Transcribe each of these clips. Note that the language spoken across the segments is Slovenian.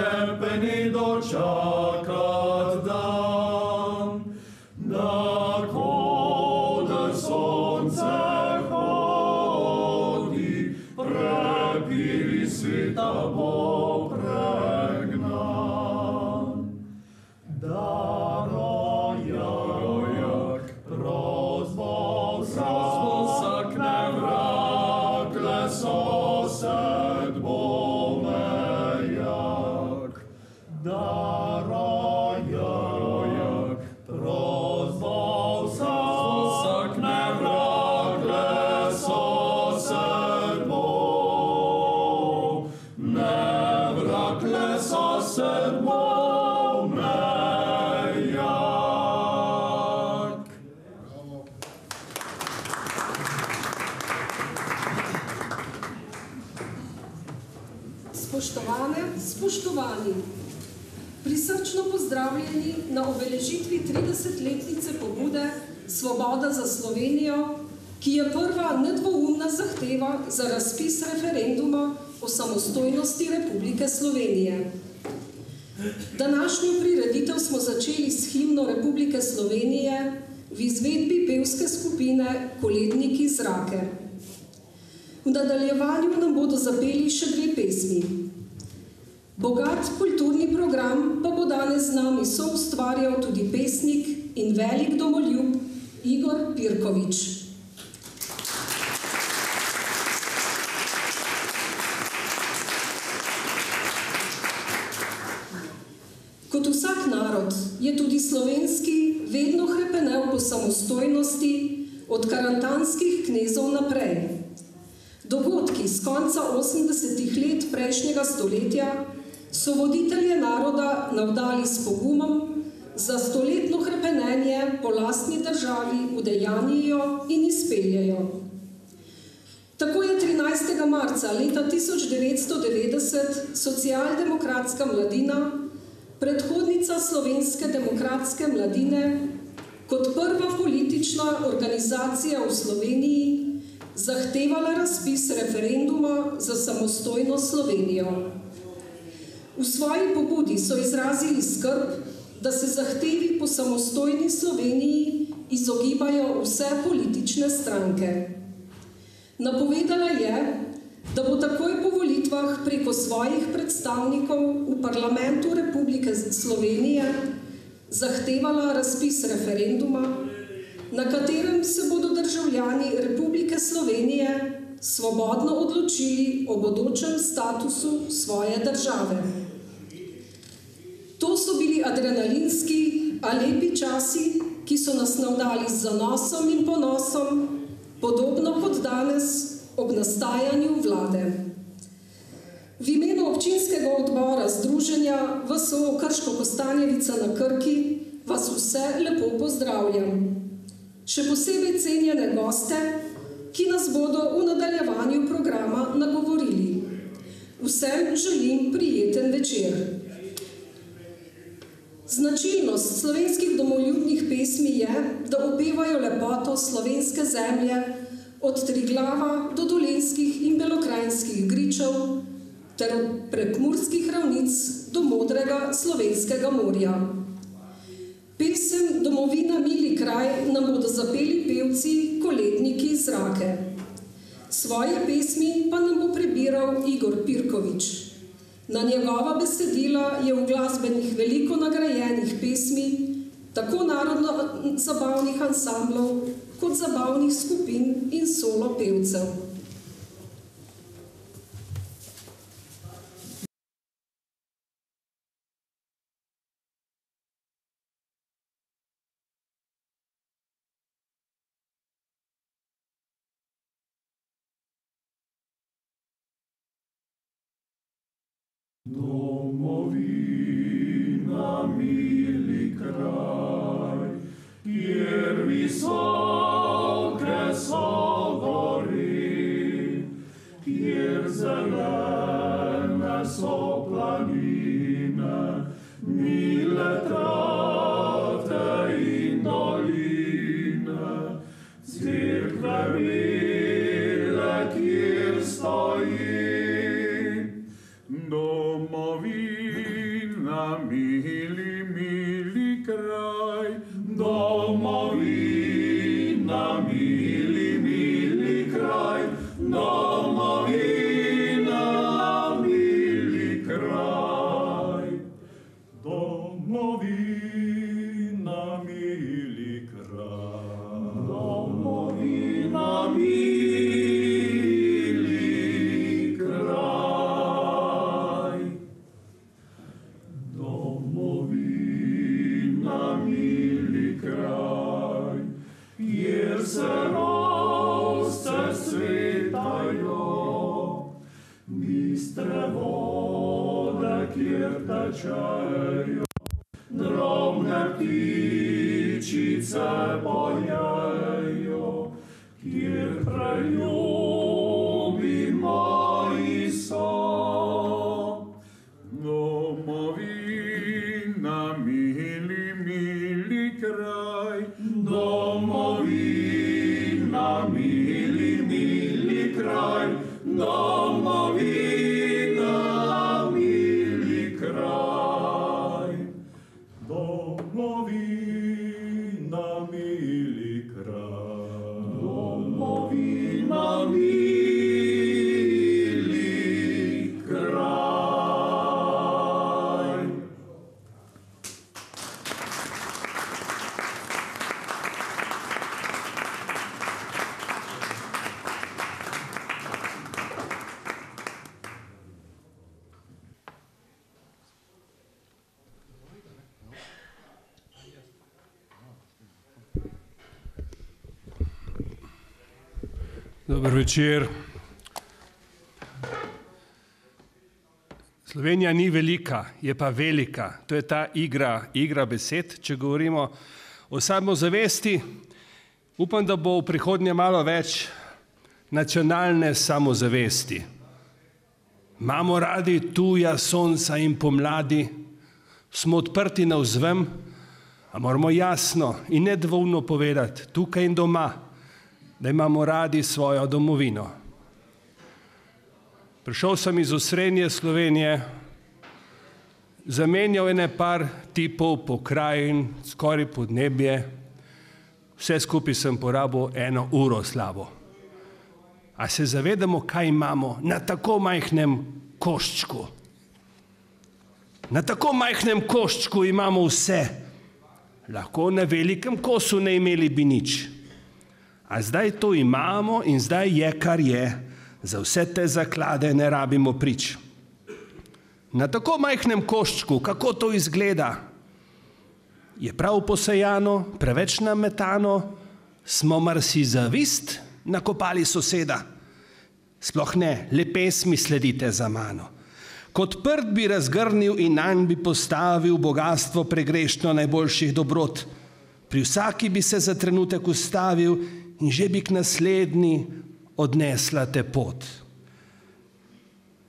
strepeni dočakat dan, na koder sonce hodi, prepiri sveta bo pregnan. Darojak, prozvol sakne vrak, le sosed bo mejak. Darojak, prozvol sakne vrak, le sosed bo nevrak, le sosed bo mejak. Spoštovane, spoštovani, prisrčno pozdravljeni na obeležitvi 30-letnice pobude Svoboda za Slovenijo, ki je prva nedvoumna zahteva za razpis referenduma o samostojnosti Republike Slovenije. Današnjo prireditev smo začeli s himno Republike Slovenije v izvedbi pevske skupine Koledniki zrake. V nadaljevanju nam bodo zapeli še dve pesmi. Bogat kulturni program pa bo danes z nami soustvarjal tudi pesnik in velik domoljub Igor Pirkovič. Kot vsak narod je tudi slovenski vedno hrepenel po samostojnosti od karantanskih knezov naprej. Dogodki z konca 80-ih let prejšnjega stoletja so voditelje naroda navdali s pogumom, za stoletno hrepenenje po lastni državi udejanjijo in izpeljejo. Tako je 13. marca leta 1990 socialdemokratska mladina, predhodnica Slovenske demokratske mladine, kot prva politična organizacija v Sloveniji zahtevala razpis referenduma za samostojno Slovenijo. V svoji pobudi so izrazili skrb, da se zahtevi po samostojni Sloveniji izogibajo vse politične stranke. Napovedala je, da bo takoj po volitvah preko svojih predstavnikov v parlamentu Republike Slovenije zahtevala razpis referenduma, na katerem se bodo državljani Republike Slovenije svobodno odločili o bodočem statusu svoje države. To so bili adrenalinski, a lepi časi, ki so nas navdali z zanosom in ponosom, podobno kot danes ob nastajanju vlade. V imenu občinskega odbora Združenja VSO Krško-Kostanjevica na Krki vas vse lepo pozdravljam. Še posebej cenjene goste, ki nas bodo v nadaljevanju programa nagovorili. Vsem želim prijeten večer. Značilnost slovenskih domoljubnih pesmi je, da opevajo lepoto slovenske zemlje od Triglava do dolenjskih in belokranjskih gričev ter od prekmurskih ravnic do modrega slovenskega morja. Pesem Domovina mili kraj nam bodo zapeli pevci Koledniki zrake. Svoje pesmi pa nam bo prebiral Igor Pirkovič. Na njegova besedila je v glasbenih veliko nagrajenih pesmi, tako narodno-zabavnih ansamblov, kot zabavnih skupin in solo pevcev. Domovina mili kraj, kjer visoke so gori, kjer zelene so planine, mile trate in doline, cerkve mile, kjer stoji. Domovina mili, mili kraj, domovina, mili, mili kraj, domovina, mili kraj, domovina, mili kraj, domovina, mili kraj, domovina, mili kraj, kjer se rose svetajo, bistre vode, kjer tečejo, drobne ptičice pojejo, kjer preljubi moji so. Domovina, mili, mili kraj, domovina, mili, mili kraj, domovina, mili kraj, domovina, mili kraj, domovina, mili kraj. Dober večer. Slovenija ni velika, je pa velika. To je ta igra besed, če govorimo o samozavesti. Upam, da bo v prihodnje malo več nacionalne samozavesti. Imamo radi tuja sonca in pomladi, smo odprti navzven, a moramo jasno in nedvoumno povedati, tukaj in doma, da imamo radi svojo domovino. Prišel sem iz osrednje Slovenije, zamenjal ene par tipov pokrajin, skoraj podnebje, vse skupaj sem porabil 1 uro slabo. A se zavedamo, kaj imamo na tako majhnem koščku? Na tako majhnem koščku imamo vse. Lahko na velikem kosu ne imeli bi nič. A zdaj to imamo in zdaj je, kar je. Za vse te zaklade ne rabimo prič. Na tako majhnem koščku, kako to izgleda? Je prav posejano, preveč nametano, smo mar si zavist nakopali soseda? Sploh ne, le pesmi sledite za mano. Kot prt bi razgrnil in nanj bi postavil bogastvo pregrešno najboljših dobrot. Pri vsaki bi se za trenutek ustavil in že bi k naslednji odnesla te pot.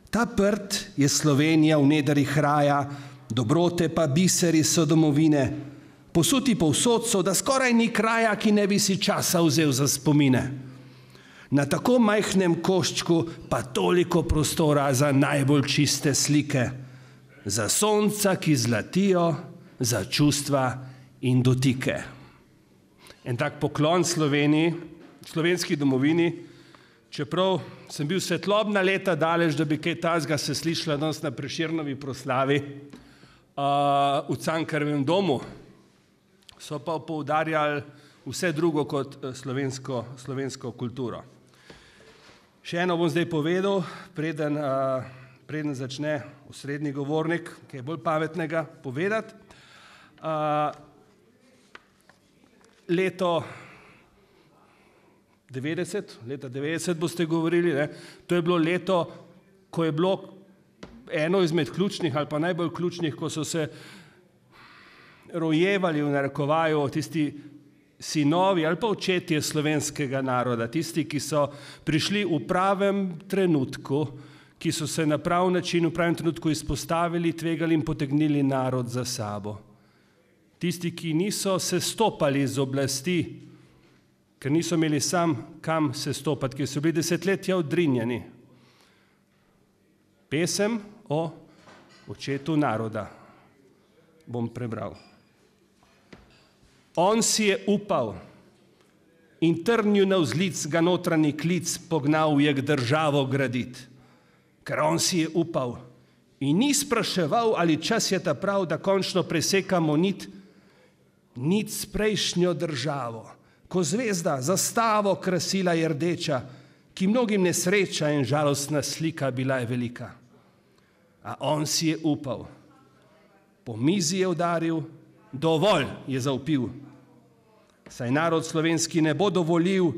Ta prt je Slovenija v nedarih raja, dobrote pa biseri so domovine. Posuti povsod so, da skoraj ni kraja, ki ne bi si časa vzel za spomine. Na tako majhnem koščku pa toliko prostora za najbolj čiste slike. Za sonca, ki zlatijo, za čustva in dotike. En tak poklon Sloveniji, slovenski domovini, čeprav sem bil svetlobna leta daleč, da bi kaj tazga se slišala danes na Prešernovi proslavi v Cankarjevem domu, so pa poudarjali vse drugo kot slovensko kulturo. Še eno bom zdaj povedal, preden začne osrednji govornik, ki je bolj pametnega povedati. Leta 90 boste govorili, ne? To je bilo leto, ko je bilo eno izmed ključnih ali pa najbolj ključnih, ko so se rojevali v narekovaju tisti sinovi ali pa očetje slovenskega naroda, tisti, ki so prišli v pravem trenutku, ki so se na prav način v pravem trenutku izpostavili, tvegali in potegnili narod za sabo. Tisti, ki niso se stopali z oblasti, ker niso imeli sam kam se stopati, ker so bili desetletja odrinjeni. Pesem o očetu naroda. bom prebral. On si je upal in trnil navzlic ga notranji klic pognal je k državo gradit. Ker on si je upal in ni spraševal, ali čas je ta prav, da končno presekamo nit s prejšnjo državo, ko zvezda zastavo krasila je rdeča, ki mnogim nesreča in žalostna slika bila je velika. A on si je upal, po mizi je udaril, dovolj je zavpil. Saj narod slovenski ne bo dovolil,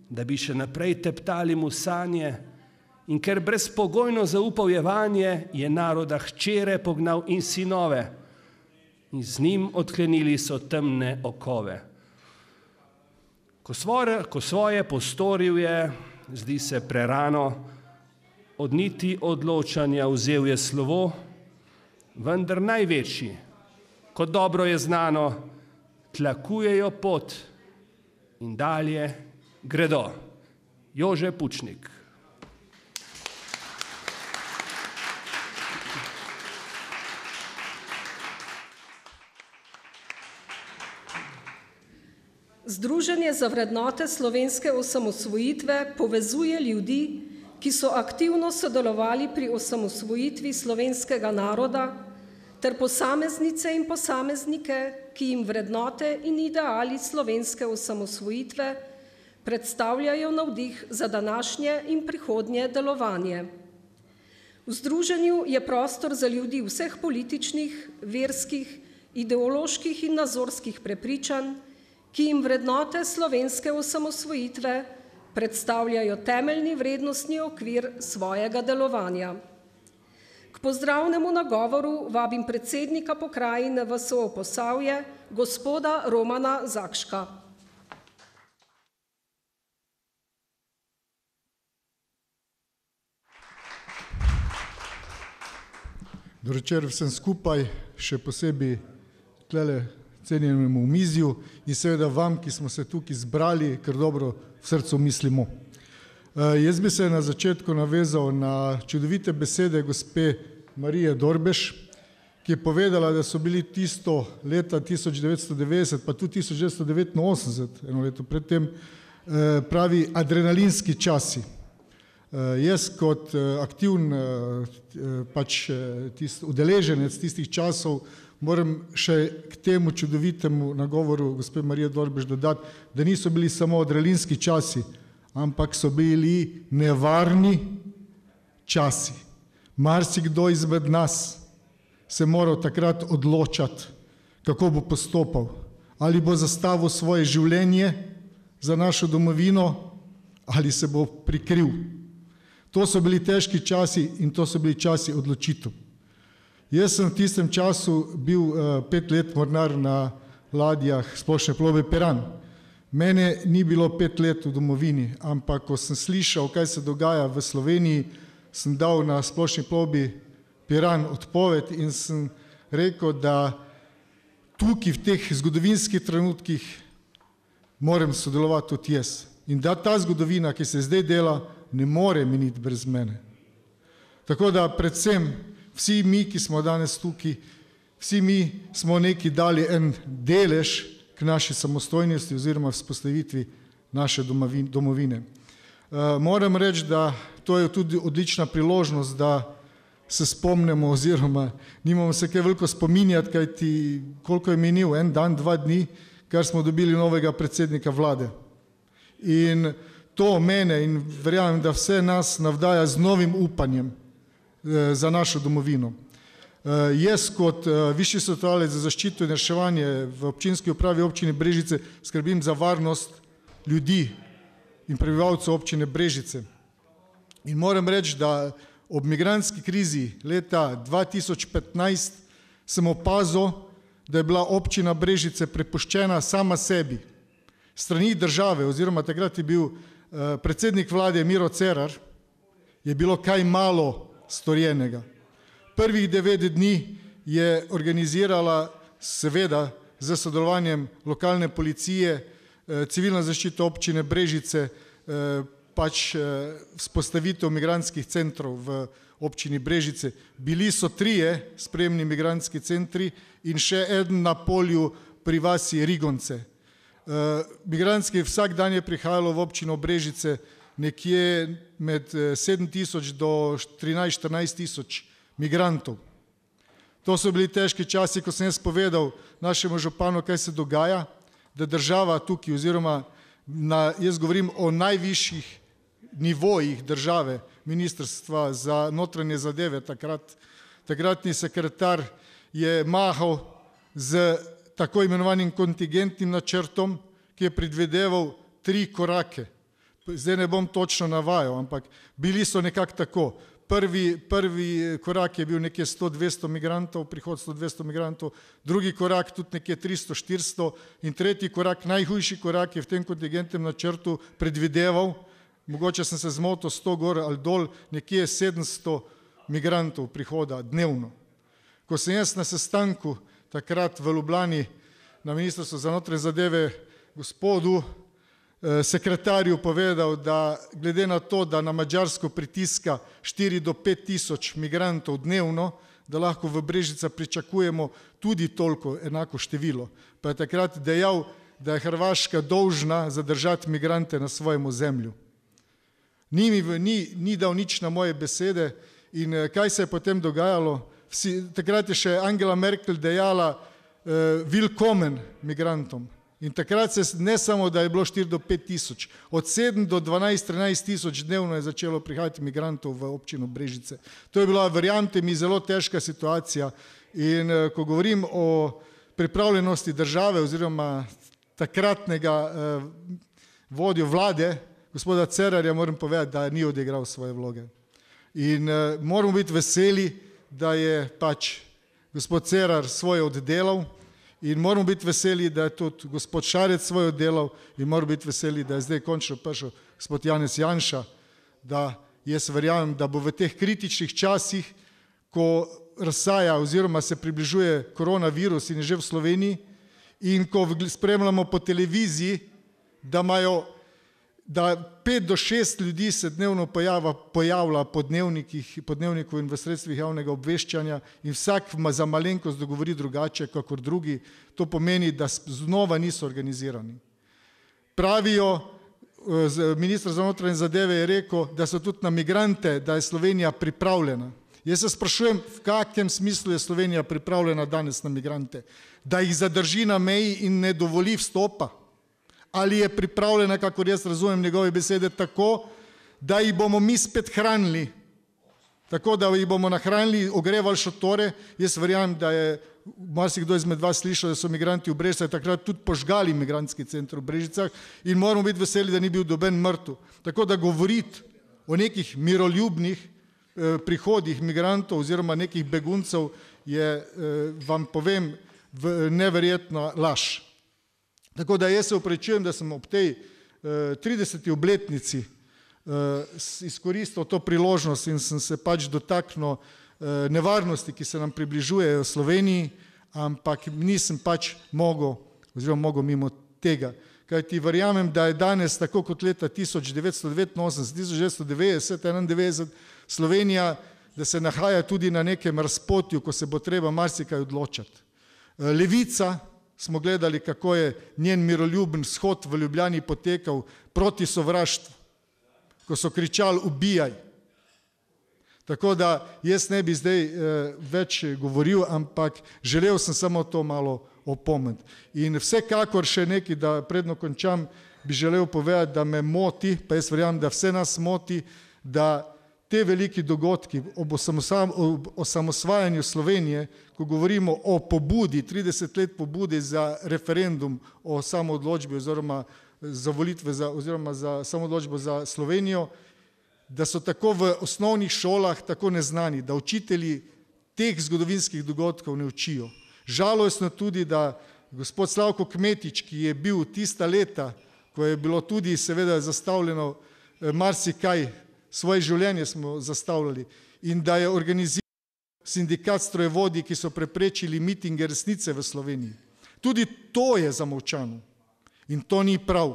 da bi še naprej teptali mu sanje, in ker brezpogojno zaupal je vanje, je naroda hčere pognal in sinove, in z njim odklenili so temne okove. Ko svoje postoril je, zdi se prerano, od niti odločanja vzel je slovo, vendar največji, kot dobro je znano, tlakujejo pot in dalje gredo. Jože Pučnik. Združenje za vrednote slovenske osamosvojitve povezuje ljudi, ki so aktivno sodelovali pri osamosvojitvi slovenskega naroda, ter posameznice in posameznike, ki jim vrednote in ideali slovenske osamosvojitve predstavljajo navdih za današnje in prihodnje delovanje. V združenju je prostor za ljudi vseh političnih, verskih, ideoloških in nazorskih prepričanj, ki jim vrednote slovenske osamosvojitve predstavljajo temeljni vrednostni okvir svojega delovanja. K pozdravnemu nagovoru vabim predsednika pokrajine VSO Posavje, gospoda Romana Zakška. Dobro večer vsem skupaj, še posebej tlele cenjenemu omizju in seveda vam, ki smo se tukaj zbrali, ker dobro v srcu mislimo. Jaz bi se na začetku navezal na čudovite besede gospe Marije Dorbeš, ki je povedala, da so bili tisto leta 1990, pa tudi 1989, eno leto predtem, pravi adrenalinski časi. Jaz kot aktivn udeleženec tistih časov moram še k temu čudovitemu nagovoru gospe Marije Dorbeš dodati, da niso bili samo adrenalinski časi, ampak so bili nevarni časi. Marsikdo izmed nas se moral takrat odločati, kako bo postopal. Ali bo zastavil svoje življenje za našo domovino, ali se bo prikril. To so bili težki časi in to so bili časi odločitev. Jaz sem v tistem času bil 5 let mornar na ladjah splošne plovbe Piran. Mene ni bilo 5 let v domovini, ampak ko sem slišal, kaj se dogaja v Sloveniji, sem dal na splošni plovbi Piran odpoved in sem rekel, da tukaj v teh zgodovinskih trenutkih moram sodelovati tudi jaz. In da ta zgodovina, ki se zdaj dela, ne more miniti brez mene. Tako da predvsem vsi mi, ki smo danes tukaj, vsi mi smo neki dali en delež k naši samostojnosti oziroma vzpostavitvi naše domovine. Moram reči, da to je tudi odlična priložnost, da se spomnimo oziroma nimamo se kaj veliko spominjati, kajti koliko je minil, en dan, 2 dni, kar smo dobili novega predsednika vlade. In to mene in verjamem, da vse nas navdaja z novim upanjem za našo domovino. Jaz kot višji svetovalec za zaščito in reševanje v občinski upravi občine Brežice skrbim za varnost ljudi in prebivalcev občine Brežice. In moram reči, da ob migrantski krizi leta 2015 sem opazil, da je bila občina Brežice prepuščena sama sebi. Strani države oziroma takrat je bil predsednik vlade Miro Cerar, je bilo kaj malo storjenega. Prvih 9 dni je organizirala seveda z sodelovanjem lokalne policije, civilna zaščita občine Brežice, vzpostavitev migrantskih centrov v občini Brežice. Bili so 3 spremni migrantski centri in še eden na polju pri vasi Rigonce. Migrantski vsak dan je prihajalo v občino Brežice nekje med 7.000 do 13-14.000 migrantov. To so bili težki časi, ko sem jaz povedal našemu županu, kaj se dogaja, da država tukaj, oziroma jaz govorim o najvišjih nivojih države, Ministrstva za notranje zadeve, takratni sekretar je mahal z tako imenovanim kontingentnim načrtom, ki je predvideval 3 korake. Zdaj ne bom točno navajal, ampak bili so nekako tako. Prvi korak je bil nekje 100-200 migrantov, prihod 100-200 migrantov, drugi korak tudi nekje 300-400 in tretji korak, najhujši korak je v tem kontingentnem načrtu predvideval, mogoče sem se zmotil 100 gor ali dol, nekje 700 migrantov prihoda dnevno. Ko sem jaz na sestanku takrat v Ljubljani na Ministrstvu za notranje zadeve gospodu sekretarju povedal, da glede na to, da na Madžarsko pritiska 4 do 5 tisoč migrantov dnevno, da lahko v Brežica pričakujemo tudi toliko enako število. Pa je takrat dejal, da je Hrvaška dolžna zadržati migrante na svojem ozemlju. Ni dal nič na moje besede in kaj se je potem dogajalo? Takrat je še Angela Merkel dejala willkommen migrantom. In takrat se ne samo, da je bilo 4 do 5 tisoč, od 7 do 12-13 tisoč dnevno je začelo prihajati migrantov v občino Brežice. To je bila, verjamete mi, zelo težka situacija in ko govorim o pripravljenosti države oziroma takratnega vodjo vlade, gospoda Cerarja, moram povedati, da ni odigral svoje vloge. In moramo biti veseli, da je pač gospod Cerar svoje oddelal, in moramo biti veseli, da je tudi gospod Šarec svoje oddelal in moramo biti veseli, da je zdaj končno prišel gospod Janez Janša, da jaz verjamem, da bo v teh kritičnih časih, ko razsaja oziroma se približuje koronavirus in je že v Sloveniji in ko spremljamo po televiziji, da 5 do 6 ljudi se dnevno pojavlja po dnevniku in v sredstvih javnega obveščanja in vsak za malenkost dogovori drugače, kakor drugi, to pomeni, da znova niso organizirani. Pravijo, minister za notranje zadeve je rekel, da so tudi na migrante, da je Slovenija pripravljena. Jaz se sprašujem, v kakem smislu je Slovenija pripravljena danes na migrante? Da jih zadrži na meji in ne dovoli vstopa? Ali je pripravljena, kakor jaz razumem njegove besede, tako, da jih bomo mi spet hranili, tako da jih bomo nahranili, ogrevali šotore. Jaz verjamem, da je marsikdo izmed vas slišal, da so migranti v Brežicah takrat tudi požgali migrantski center v Brežicah in moramo biti veseli, da ni bil noben mrtev. Tako da govoriti o nekih miroljubnih prihodih migrantov oziroma nekih beguncev je, vam povem, neverjetna laž. Tako da jaz se opravičujem, da sem ob tej 30. obletnici izkoristil to priložnost in sem se pač dotaknil nevarnosti, ki se nam približujejo v Sloveniji, ampak nisem pač mogel mimo tega. Kajti verjamem, da je danes, tako kot leta 1989, 1990, 1991, Slovenija, da se nahaja tudi na nekem razpotju, ko se bo treba marsikaj odločati. Levica, smo gledali, kako je njen miroljuben shod v Ljubljani potekal proti sovraštvu, ko so kričali ubijaj. Tako da jaz ne bi zdaj več govoril, ampak želel sem samo to malo opomniti. In vsekakor še nekaj, da predno končam, bi želel povedati, da me moti, pa jaz verjamem, da vse nas moti, da te veliki dogodki ob osamosvajanju Slovenije, ko govorimo o pobudi, 30 let pobudi za referendum o samoodločbi oziroma za volitve oziroma za samoodločbo za Slovenijo, da so tako v osnovnih šolah tako neznani, da učitelji teh zgodovinskih dogodkov ne učijo. Žalostno tudi, da gospod Slavko Kmetič, ki je bil tista leta, ko je bilo tudi seveda zastavljeno marsikaj, svoje življenje smo zastavljali in da je organiziral sindikat strojevodij, ki so preprečili mitinge resnice v Sloveniji. Tudi to je zamolčano in to ni prav.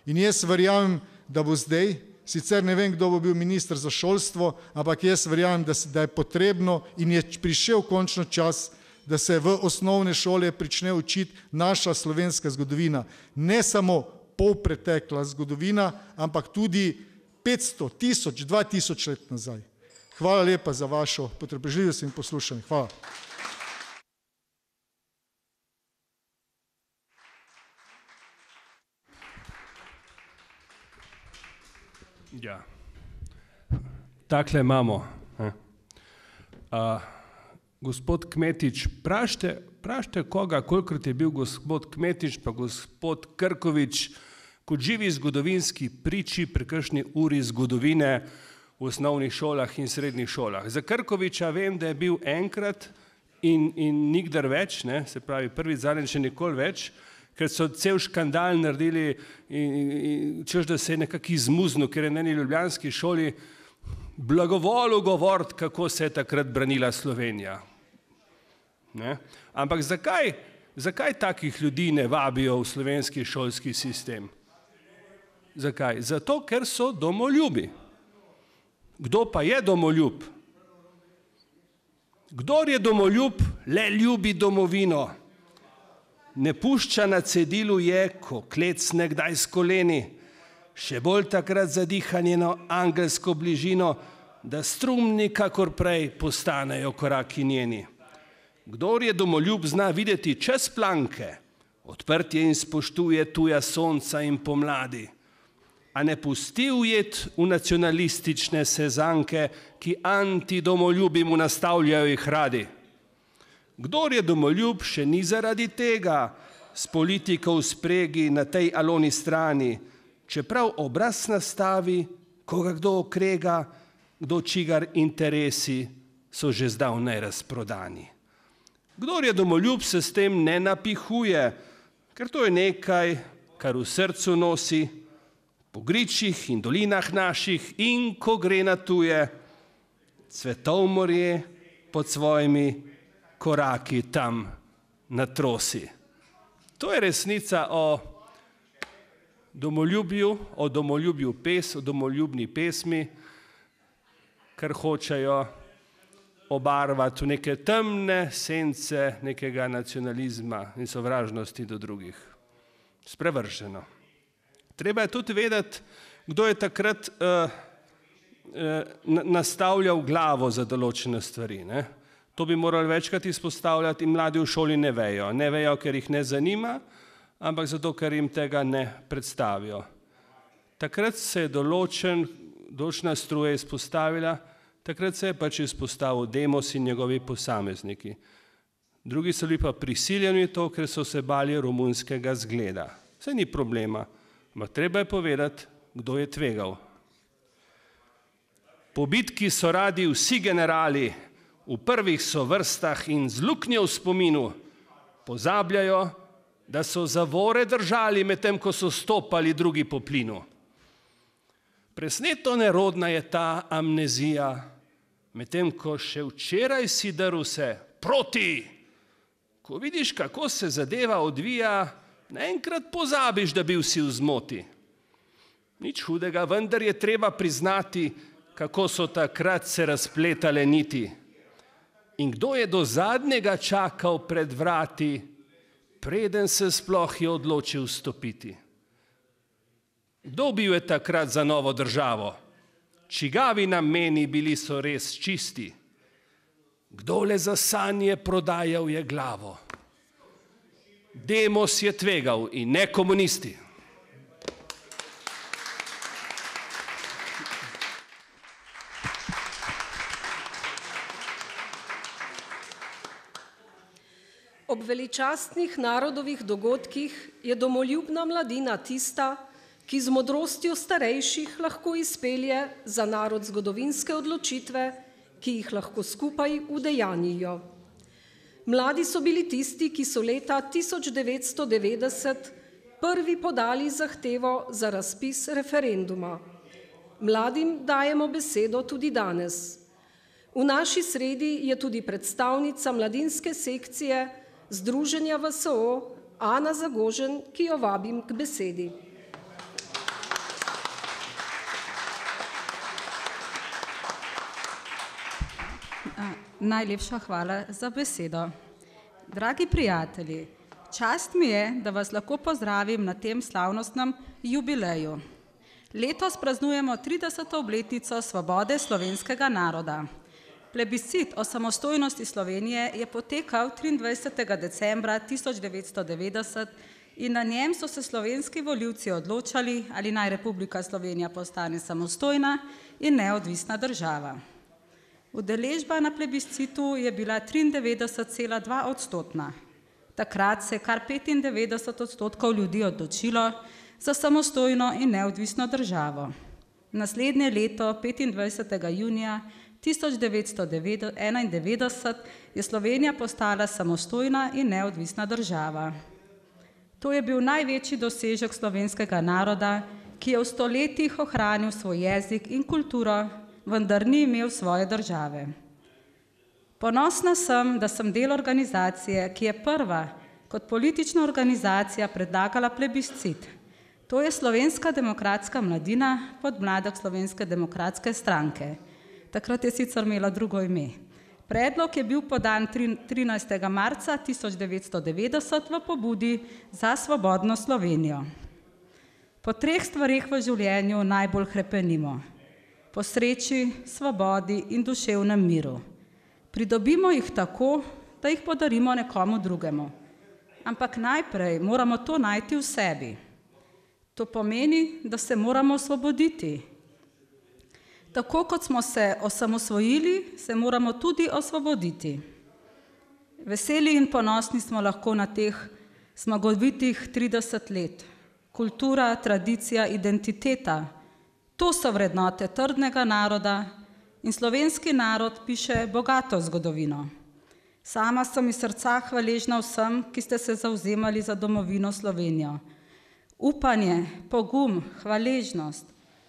In jaz verjamem, da bo zdaj sicer ne vem, kdo bo bil minister za šolstvo, ampak jaz verjamem, da je potrebno in je prišel končno čas, da se v osnovne šole prične učiti naša slovenska zgodovina. Ne samo polpretekla zgodovina, ampak tudi 500, 1000, 2000 let nazaj. Hvala lepa za vašo potrpežljivost in poslušanje. Hvala. Ja, takle imamo. Gospod Kmetič, prašte koga, kolikrat je bil gospod Kmetič pa gospod Krkovič kot živi zgodovinski priči pri kakšni uri zgodovine v osnovnih šolah in srednjih šolah. Za Krkoviča vem, da je bil enkrat in nikdar več, ne, se pravi prvi zadnji še nikoli več, ker so cel škandal naredili češ, da se je nekako izmuznil, ker je na eni ljubljanski šoli blagovolil govoriti, kako se je takrat branila Slovenija. Ne? Ampak zakaj takih ljudi ne vabijo v slovenski šolski sistem? Zakaj? Zato, ker so domoljubi. Kdo pa je domoljub? Kdor je domoljub, le ljubi domovino. Ne pušča na cedilu je, ko klecne kdaj s koleni, še bolj takrat zadiha njeno angelsko bližino, da strumni kakor prej postanejo koraki njeni. Kdor je domoljub, zna videti čez planke, odprtje in spoštuje tuja sonca in pomladi, a ne pusti ujet v nacionalistične sezanke, ki antidomoljubim mu nastavljajo jih radi. Kdor je domoljub, še ni zaradi tega s politiko v spregi na tej aloni strani, čeprav obraz nastavi, koga kdo okrega, kdo čigar interesi so že zdavnaj razprodani. Kdor je domoljub, se s tem ne napihuje, ker to je nekaj, kar v srcu nosi, po gričih in dolinah naših in ko gre na tuje, cvetov morje pod svojimi koraki tam na trosi. To je resnica o domoljubju, o domoljubni pesmi, kar hočejo obarvati v neke temne sence nekega nacionalizma in sovražnosti do drugih. Sprevrženo. Treba je tudi vedeti, kdo je takrat nastavljal glavo za določene stvari, ne? To bi morali večkrat izpostavljati in mladi v šoli ne vejo. Ne vejo, ker jih ne zanima, ampak zato, ker jim tega ne predstavijo. Takrat se je določena struja izpostavila, takrat se je pač izpostavil Demos in njegovi posamezniki. Drugi so bili pa prisiljeni to, ker so se bali romunskega zgleda. Saj ni problema, ampak treba je povedati, kdo je tvegal. Po bitki so radi vsi generali, v prvih so vrstah in z luknjo v spominu, pozabljajo, da so zavore držali, medtem ko so stopali drugi po plinu. Presneto nerodna je ta amnezija, medtem ko še včeraj si drl se proti. Ko vidiš, kako se zadeva odvija, naenkrat pozabiš, da bil si v zmoti. Nič hudega, vendar je treba priznati, kako so takrat se razpletale niti. In kdo je do zadnjega čakal pred vrati, preden se sploh je odločil stopiti? Kdo bil je takrat za novo državo? Čigavi nameni bili so res čisti? Kdo le za sanje prodajal je glavo? Demos je tvegal in ne komunisti. Ob veličastnih narodovih dogodkih je domoljubna mladina tista, ki z modrostjo starejših lahko izpelje za narod zgodovinske odločitve, ki jih lahko skupaj udejanjijo. Mladi so bili tisti, ki so leta 1990 prvi podali zahtevo za razpis referenduma. Mladim dajemo besedo tudi danes. V naši sredi je tudi predstavnica mladinske sekcije Združenja VSO Ana Zagožen, ki jo vabim k besedi. Najlepša hvala za besedo. Dragi prijatelji, čast mi je, da vas lahko pozdravim na tem slavnostnem jubileju. Letos praznujemo 30. obletnico svobode slovenskega naroda. Plebiscit o samostojnosti Slovenije je potekal 23. decembra 1990 in na njem so se slovenski volivci odločali, ali naj Republika Slovenija postane samostojna in neodvisna država. Udeležba na plebiscitu je bila 93,2%. Takrat se je kar 95% ljudi odločilo za samostojno in neodvisno državo. Naslednje leto, 25. junija 1991, je Slovenija postala samostojna in neodvisna država. To je bil največji dosežek slovenskega naroda, ki je v stoletjih ohranil svoj jezik in kulturo, vendar ni imel svoje države. Ponosna sem, da sem del organizacije, ki je prva kot politična organizacija predlagala plebiscit. To je Slovenska demokratska mladina, podmladek Slovenske demokratske stranke. Takrat je sicer imela drugo ime. Predlog je bil podan 13. marca 1990 v pobudi za svobodno Slovenijo. Po treh stvareh v življenju najbolj hrepenimo. Po sreči, svobodi in duševnem miru. Pridobimo jih tako, da jih podarimo nekomu drugemu. Ampak najprej moramo to najti v sebi. To pomeni, da se moramo osvoboditi. Tako kot smo se osamosvojili, se moramo tudi osvoboditi. Veseli in ponosni smo lahko na teh zmagovitih 30 let. Kultura, tradicija, identiteta, to so vrednote trdnega naroda in slovenski narod piše bogato zgodovino. Sama sem iz srca hvaležna vsem, ki ste se zavzemali za domovino Slovenijo. Upanje, pogum, hvaležnost,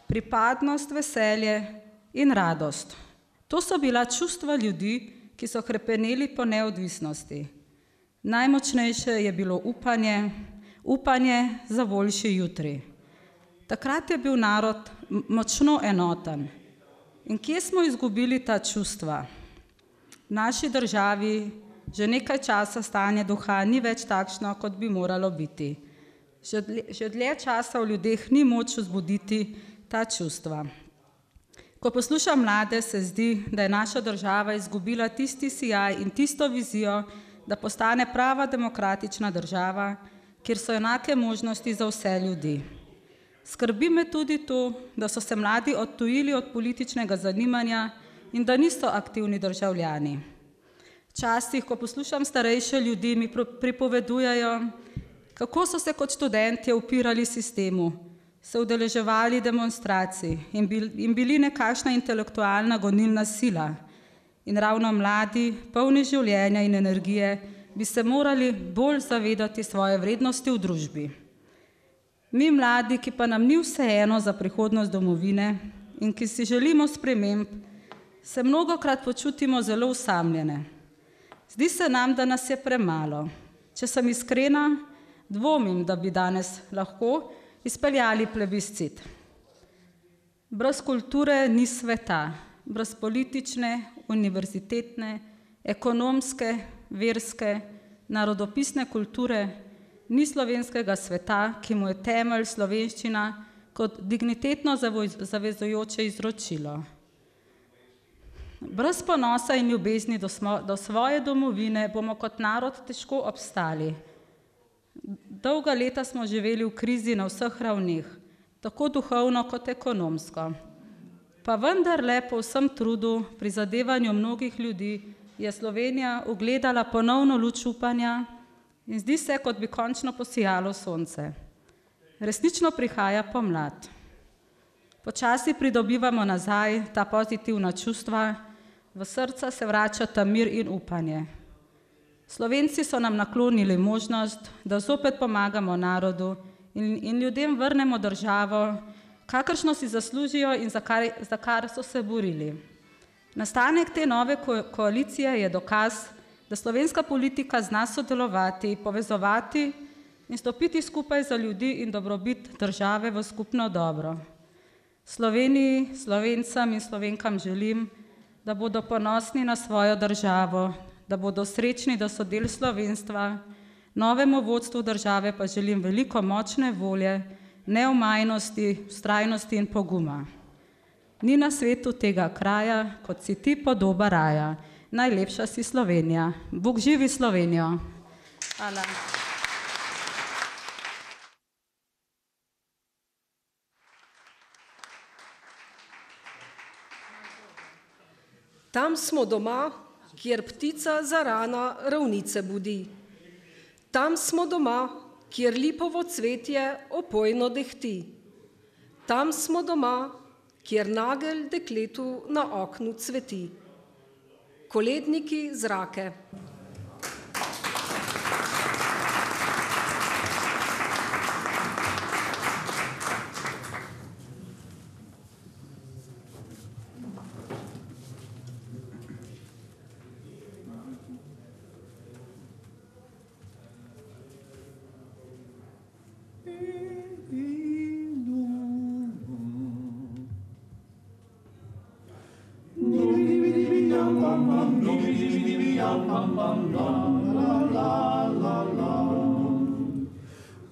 pripadnost, veselje in radost. To so bila čustva ljudi, ki so hrepeneli po neodvisnosti. Najmočnejše je bilo upanje, upanje za boljši jutri. Takrat je bil narod močno enoten. In kje smo izgubili ta čustva? V naši državi že nekaj časa stanje duha ni več takšno, kot bi moralo biti. Že dlje časa v ljudeh ni moč vzbuditi ta čustva. Ko poslušam mlade, se zdi, da je naša država izgubila tisti sijaj in tisto vizijo, da postane prava demokratična država, kjer so enake možnosti za vse ljudi. Skrbi me tudi to, da so se mladi odtujili od političnega zanimanja in da niso aktivni državljani. Včasih, ko poslušam starejše ljudi, mi pripovedujejo, kako so se kot študentje upirali sistemu, se udeleževali demonstracij in bili nekakšna intelektualna gonilna sila. In ravno mladi, polni življenja in energije, bi se morali bolj zavedati svoje vrednosti v družbi. Mi mladi, ki pa nam ni vseeno za prihodnost domovine in ki si želimo sprememb, se mnogokrat počutimo zelo osamljene. Zdi se nam, da nas je premalo. Če sem iskrena, dvomim, da bi danes lahko izpeljali plebiscit. Brez kulture ni sveta, brez politične, univerzitetne, ekonomske, verske, narodopisne kulture ni slovenskega sveta, ki mu je temelj slovenščina kot dignitetno zavezujoče izročilo. Brez ponosa in ljubezni do svoje domovine bomo kot narod težko obstali. Dolga leta smo živeli v krizi na vseh ravneh, tako duhovno kot ekonomsko. Pa vendarle po vsem trudu, prizadevanju mnogih ljudi, je Slovenija ugledala ponovno luč upanja in zdi se, kot bi končno posijalo sonce. Resnično prihaja pomlad. Počasi pridobivamo nazaj ta pozitivna čustva, v srca se vračata mir in upanje. Slovenci so nam naklonili možnost, da zopet pomagamo narodu in ljudem vrnemo državo, kakršno si zaslužijo in za kar so se borili. Nastanek te nove koalicije je dokaz, da slovenska politika zna sodelovati, povezovati in stopiti skupaj za ljudi in dobrobit države v skupno dobro. Sloveniji, Slovencem in Slovenkam želim, da bodo ponosni na svojo državo, da bodo srečni, da so del slovenstva. Novemu vodstvu države pa želim veliko močne volje, neomajnosti, vztrajnosti in poguma. Ni na svetu tega kraja, kot si ti podoba raja. Najlepša si Slovenija. Bog živi Slovenijo. Hvala. Tam smo doma, kjer ptica zarana ravnice budi. Tam smo doma, kjer lipovo cvetje opojno dehti. Tam smo doma, kjer nagelj dekletu na oknu cveti. Koledniki zrake.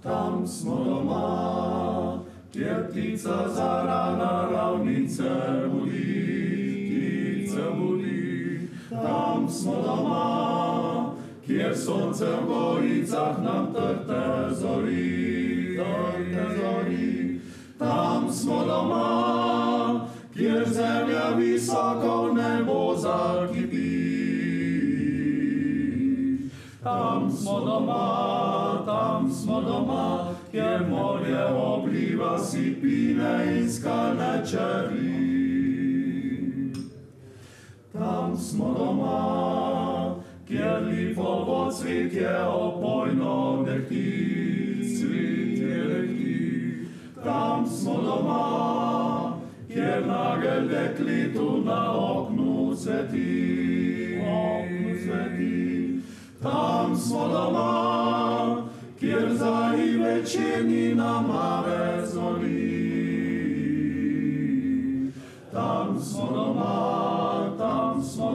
Tam smo doma, kjer ptica zarana ravnice budi, Tam smo doma, kjer sonce v goricah nam trte zori, Tam smo doma, kjer zemlja visoko v nebo zakipi. Tam smo doma, kjer morje obliva sipine in skalne čeri. Tam smo doma, kjer lipovo cvetje opojno dehti, Tam smo doma, kjer nagelj dekletu na oknu cveti. Tam smo doma, kjer zari večerni namave zori. Tam smo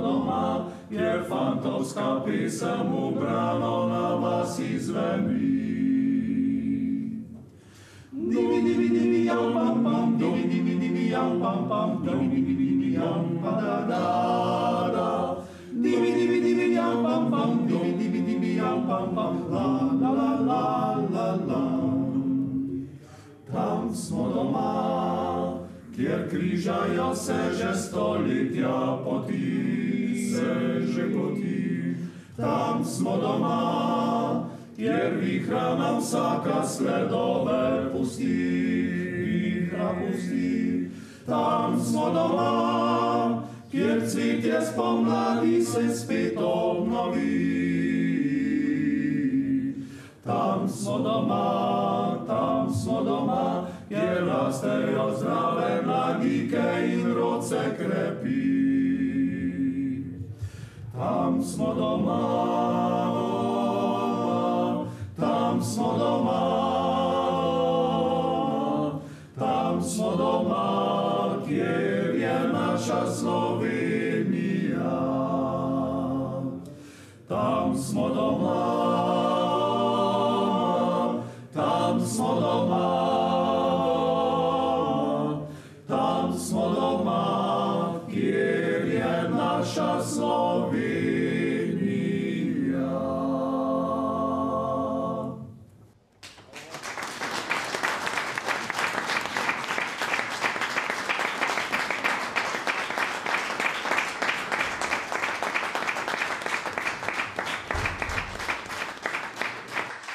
doma, kjer fantovska pesem ubrano na vas izveni. Tam smo doma, kjer križajo se že stoletja poti, Tam smo doma, kjer vihra nam vsaka sledove pusti, Tam smo doma, kjer cvetje spomladi se spet obnovi. Tam smo doma, kjer rastejo zdrave mladike in rod se krepi. Tam smo doma, tam smo doma, kjer je naša Slovenija. Tam smo doma, tam smo doma, kjer je naša Slovenija.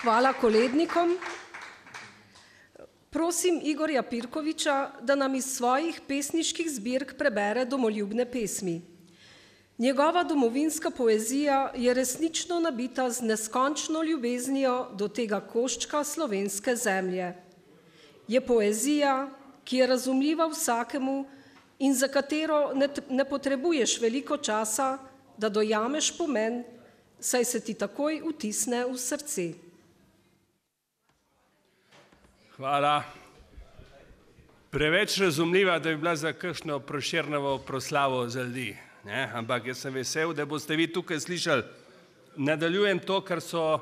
Hvala kolednikom. Prosim Igorja Pirkoviča, da nam iz svojih pesniških zbirk prebere domoljubne pesmi. Njegova domovinska poezija je resnično nabita z neskončno ljubeznijo do tega koščka slovenske zemlje. Je poezija, ki je razumljiva vsakemu in za katero ne potrebuješ veliko časa, da dojameš pomen, saj se ti takoj vtisne v srce. Hvala. Preveč razumljiva, da bi bila za kakšno Prešernovo proslavo za ljudi. ne? Ampak jaz sem vesel, da boste vi tukaj slišali. Nadaljujem to, kar so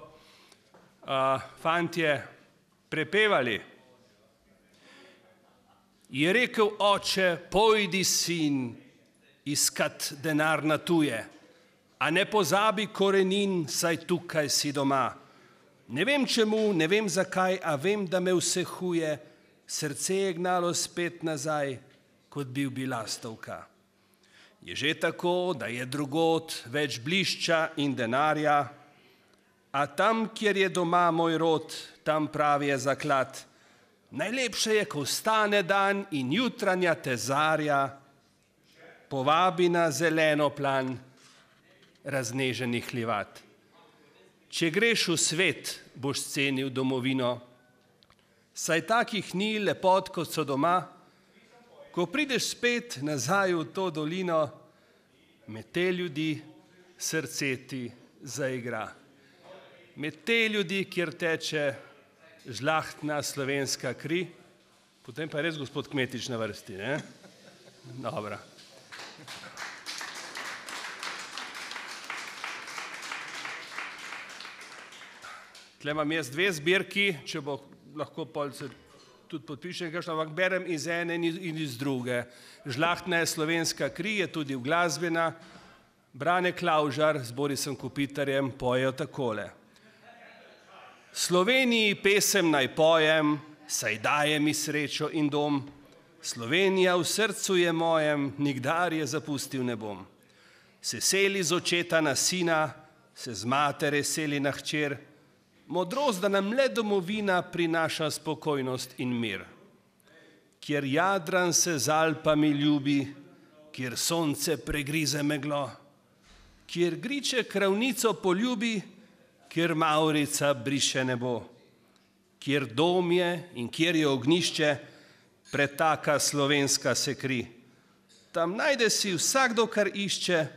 fantje prepevali. Je rekel oče, pojdi sin iskat denar na tuje, a ne pozabi korenin, saj tukaj si doma. Ne vem čemu, ne vem zakaj, a vem, da me vsehuje, srce je gnalo spet nazaj, kot bi bila lastovka. Je že tako, da je drugod več blišča in denarja, a tam, kjer je doma moj rod, tam pravi je zaklad. Najlepše je, ko vstane dan in jutranja te zarja, povabi na zeleno plan razneženih livat. Če greš v svet, boš cenil domovino, saj takih ni lepot, kot so doma. Ko prideš spet nazaj v to dolino, med te ljudi srce ti zaigra. Med te ljudi, kjer teče žlahtna slovenska kri, potem pa je res gospod Kmetič na vrsti, ne? Dobro. Tle imam jaz dve zbirki, če bo lahko polce tudi podpišem, ampak berem iz ene in iz druge. Žlahtna je slovenska kri, je tudi uglasbena. Brane Klavžar z Borisom Kopitarjem pojejo takole. Sloveniji pesem naj pojem, saj daje mi srečo in dom. Slovenija v srcu je mojem, nikdar je zapustil ne bom. Se seli z očeta na sina, se z matere seli na hčer, modrost, da nam le domovina prinaša spokojnost in mir. Kjer Jadran se z Alpami ljubi, kjer sonce pregrize meglo, kjer Griče kravnico poljubi, kjer Mavrica briše nebo, kjer dom je in kjer je ognjišče, pretaka slovenska se kri. Tam najde si vsakdo, kar išče,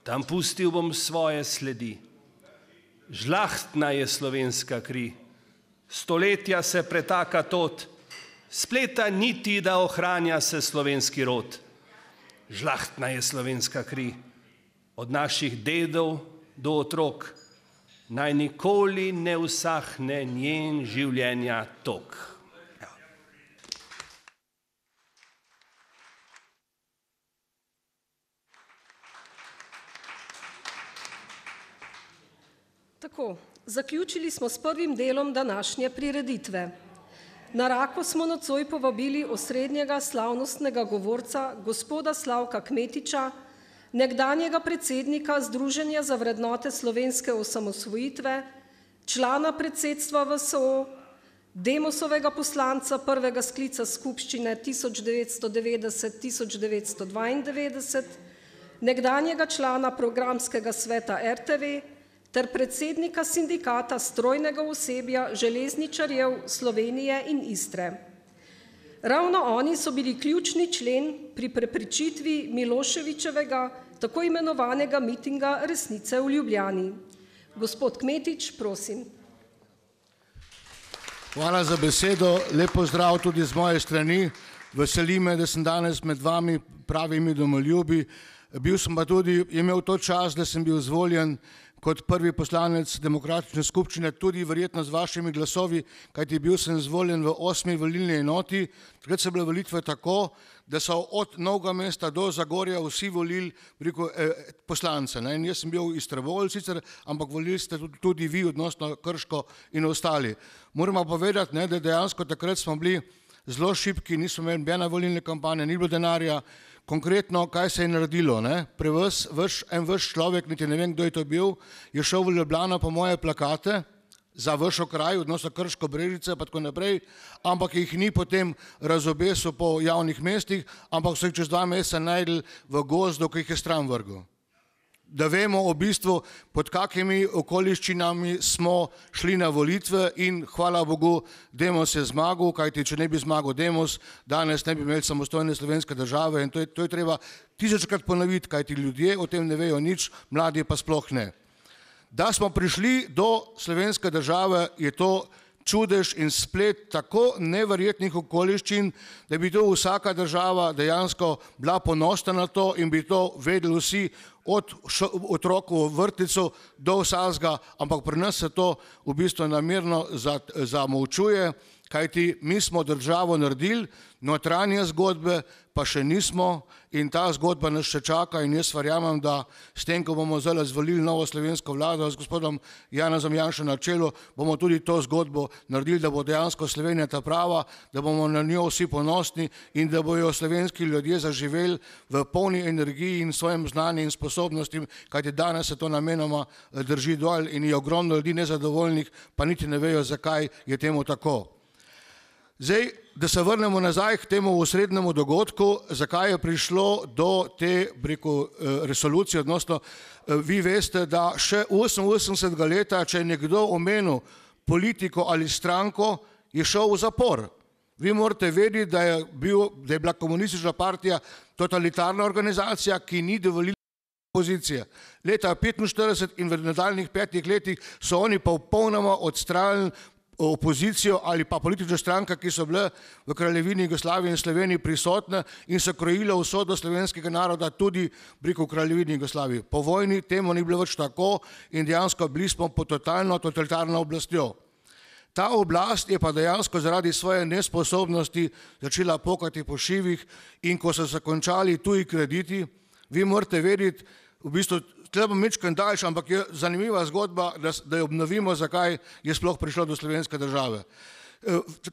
tam pustil bom svoje sledi. Žlahtna je slovenska kri, stoletja se pretaka tot, spleta niti, da ohranja se slovenski rod. Žlahtna je slovenska kri, od naših dedov do otrok, naj nikoli ne usahne njen življenja tok. Tako, zaključili smo s prvim delom današnje prireditve. Na Rako smo nocoj povabili osrednjega slavnostnega govorca, gospoda Slavka Kmetiča, nekdanjega predsednika Združenja za vrednote slovenske osamosvojitve, člana predsedstva VSO, Demosovega poslanca prvega sklica skupščine 1990-1992, nekdanjega člana programskega sveta RTV, ter predsednika sindikata strojnega osebja železničarjev Slovenije in Istre. Ravno oni so bili ključni člen pri preprečitvi Miloševićevega tako imenovanega mitinga resnice v Ljubljani. Gospod Kmetič, prosim. Hvala za besedo, lep pozdrav tudi z moje strani. Veseli me, da sem danes med vami pravimi domoljubi. Bil sem pa tudi, imel to čast, da sem bil izvoljen kot prvi poslanec demokratične skupščine, tudi verjetno z vašimi glasovi, kajti bil sem izvoljen v 8. volilni enoti. Takrat so bile volitve tako, da so od Novega mesta do Zagorja vsi volili poslance. In jaz sem bil iz Trbovelj sicer, ampak volili ste tudi vi, odnosno Krško in ostali. Moramo povedati, da dejansko takrat smo bili zelo šibki, nismo imeli nobene volilne kampanje, ni bilo denarja. Konkretno, kaj se je naredilo, en vaš človek, niti ne vem, kdo je to bil, je šel v Ljubljano po moje plakate za vaš okraj, odnosno Krško, Brežice, pa tako naprej, ampak jih ni potem razobesil po javnih mestih, ampak so jih čez 2 meseca najdli v gozdu, ki jih je stran vrgel. Da vemo v bistvu, pod kakimi okoliščinami smo šli na volitve in hvala Bogu, Demos je zmagal, kajti če ne bi zmagal Demos, danes ne bi imeli samostojne slovenske države in to je treba 1000-krat ponoviti, kajti ljudje o tem ne vejo nič, mladi pa sploh ne. Da smo prišli do slovenske države, je to čudež in splet tako neverjetnih okoliščin, da bi to vsaka država dejansko bila ponosna na to in bi to vedeli vsi od otrokov v vrtcu do vsakega, ampak pri nas se to v bistvu namerno zamolčuje, kajti mi smo državo naredili, notranje zgodbe pa še nismo in ta zgodba nas še čaka in jaz verjamem, da s tem, ko bomo zdaj izvolili novo slovensko vlado s gospodom Janezom Janšo na čelu, bomo tudi to zgodbo naredili, da bo dejansko Slovenija ta prava, da bomo na njo vsi ponosni in da bojo slovenski ljudje zaživeli v polni energiji in svojem znanju in sposobnostim, kajti danes se to namenoma drži dol in je ogromno ljudi nezadovoljnih, pa niti ne vejo, zakaj je temu tako. Zdaj, da se vrnemo nazaj k temu osrednjemu dogodku, zakaj je prišlo do te resolucije, odnosno vi veste, da še 88. leta, če je nekdo omenil politiko ali stranko, je šel v zapor. Vi morate vedeti, da je bila komunistična partija totalitarna organizacija, ki ni dovolila opozicije. Leta 1945 in v nadaljnjih 5 letih so oni pa popolnoma odstranili opozicijo ali pa politične stranke, ki so bile v Kraljevini Jugoslaviji in Sloveniji prisotne in so krojile usodo slovenskega naroda tudi preko Kraljevini Jugoslaviji. Po vojni temu ni bilo več tako in dejansko bili smo pod totalitarno oblastjo. Ta oblast je pa dejansko zaradi svoje nesposobnosti začela pokati po šivih in ko so se končali tuji krediti, vi morate vedeti, v bistvu tle bom mečken daljši, ampak je zanimiva zgodba, da jo obnovimo, zakaj je sploh prišlo do slovenske države.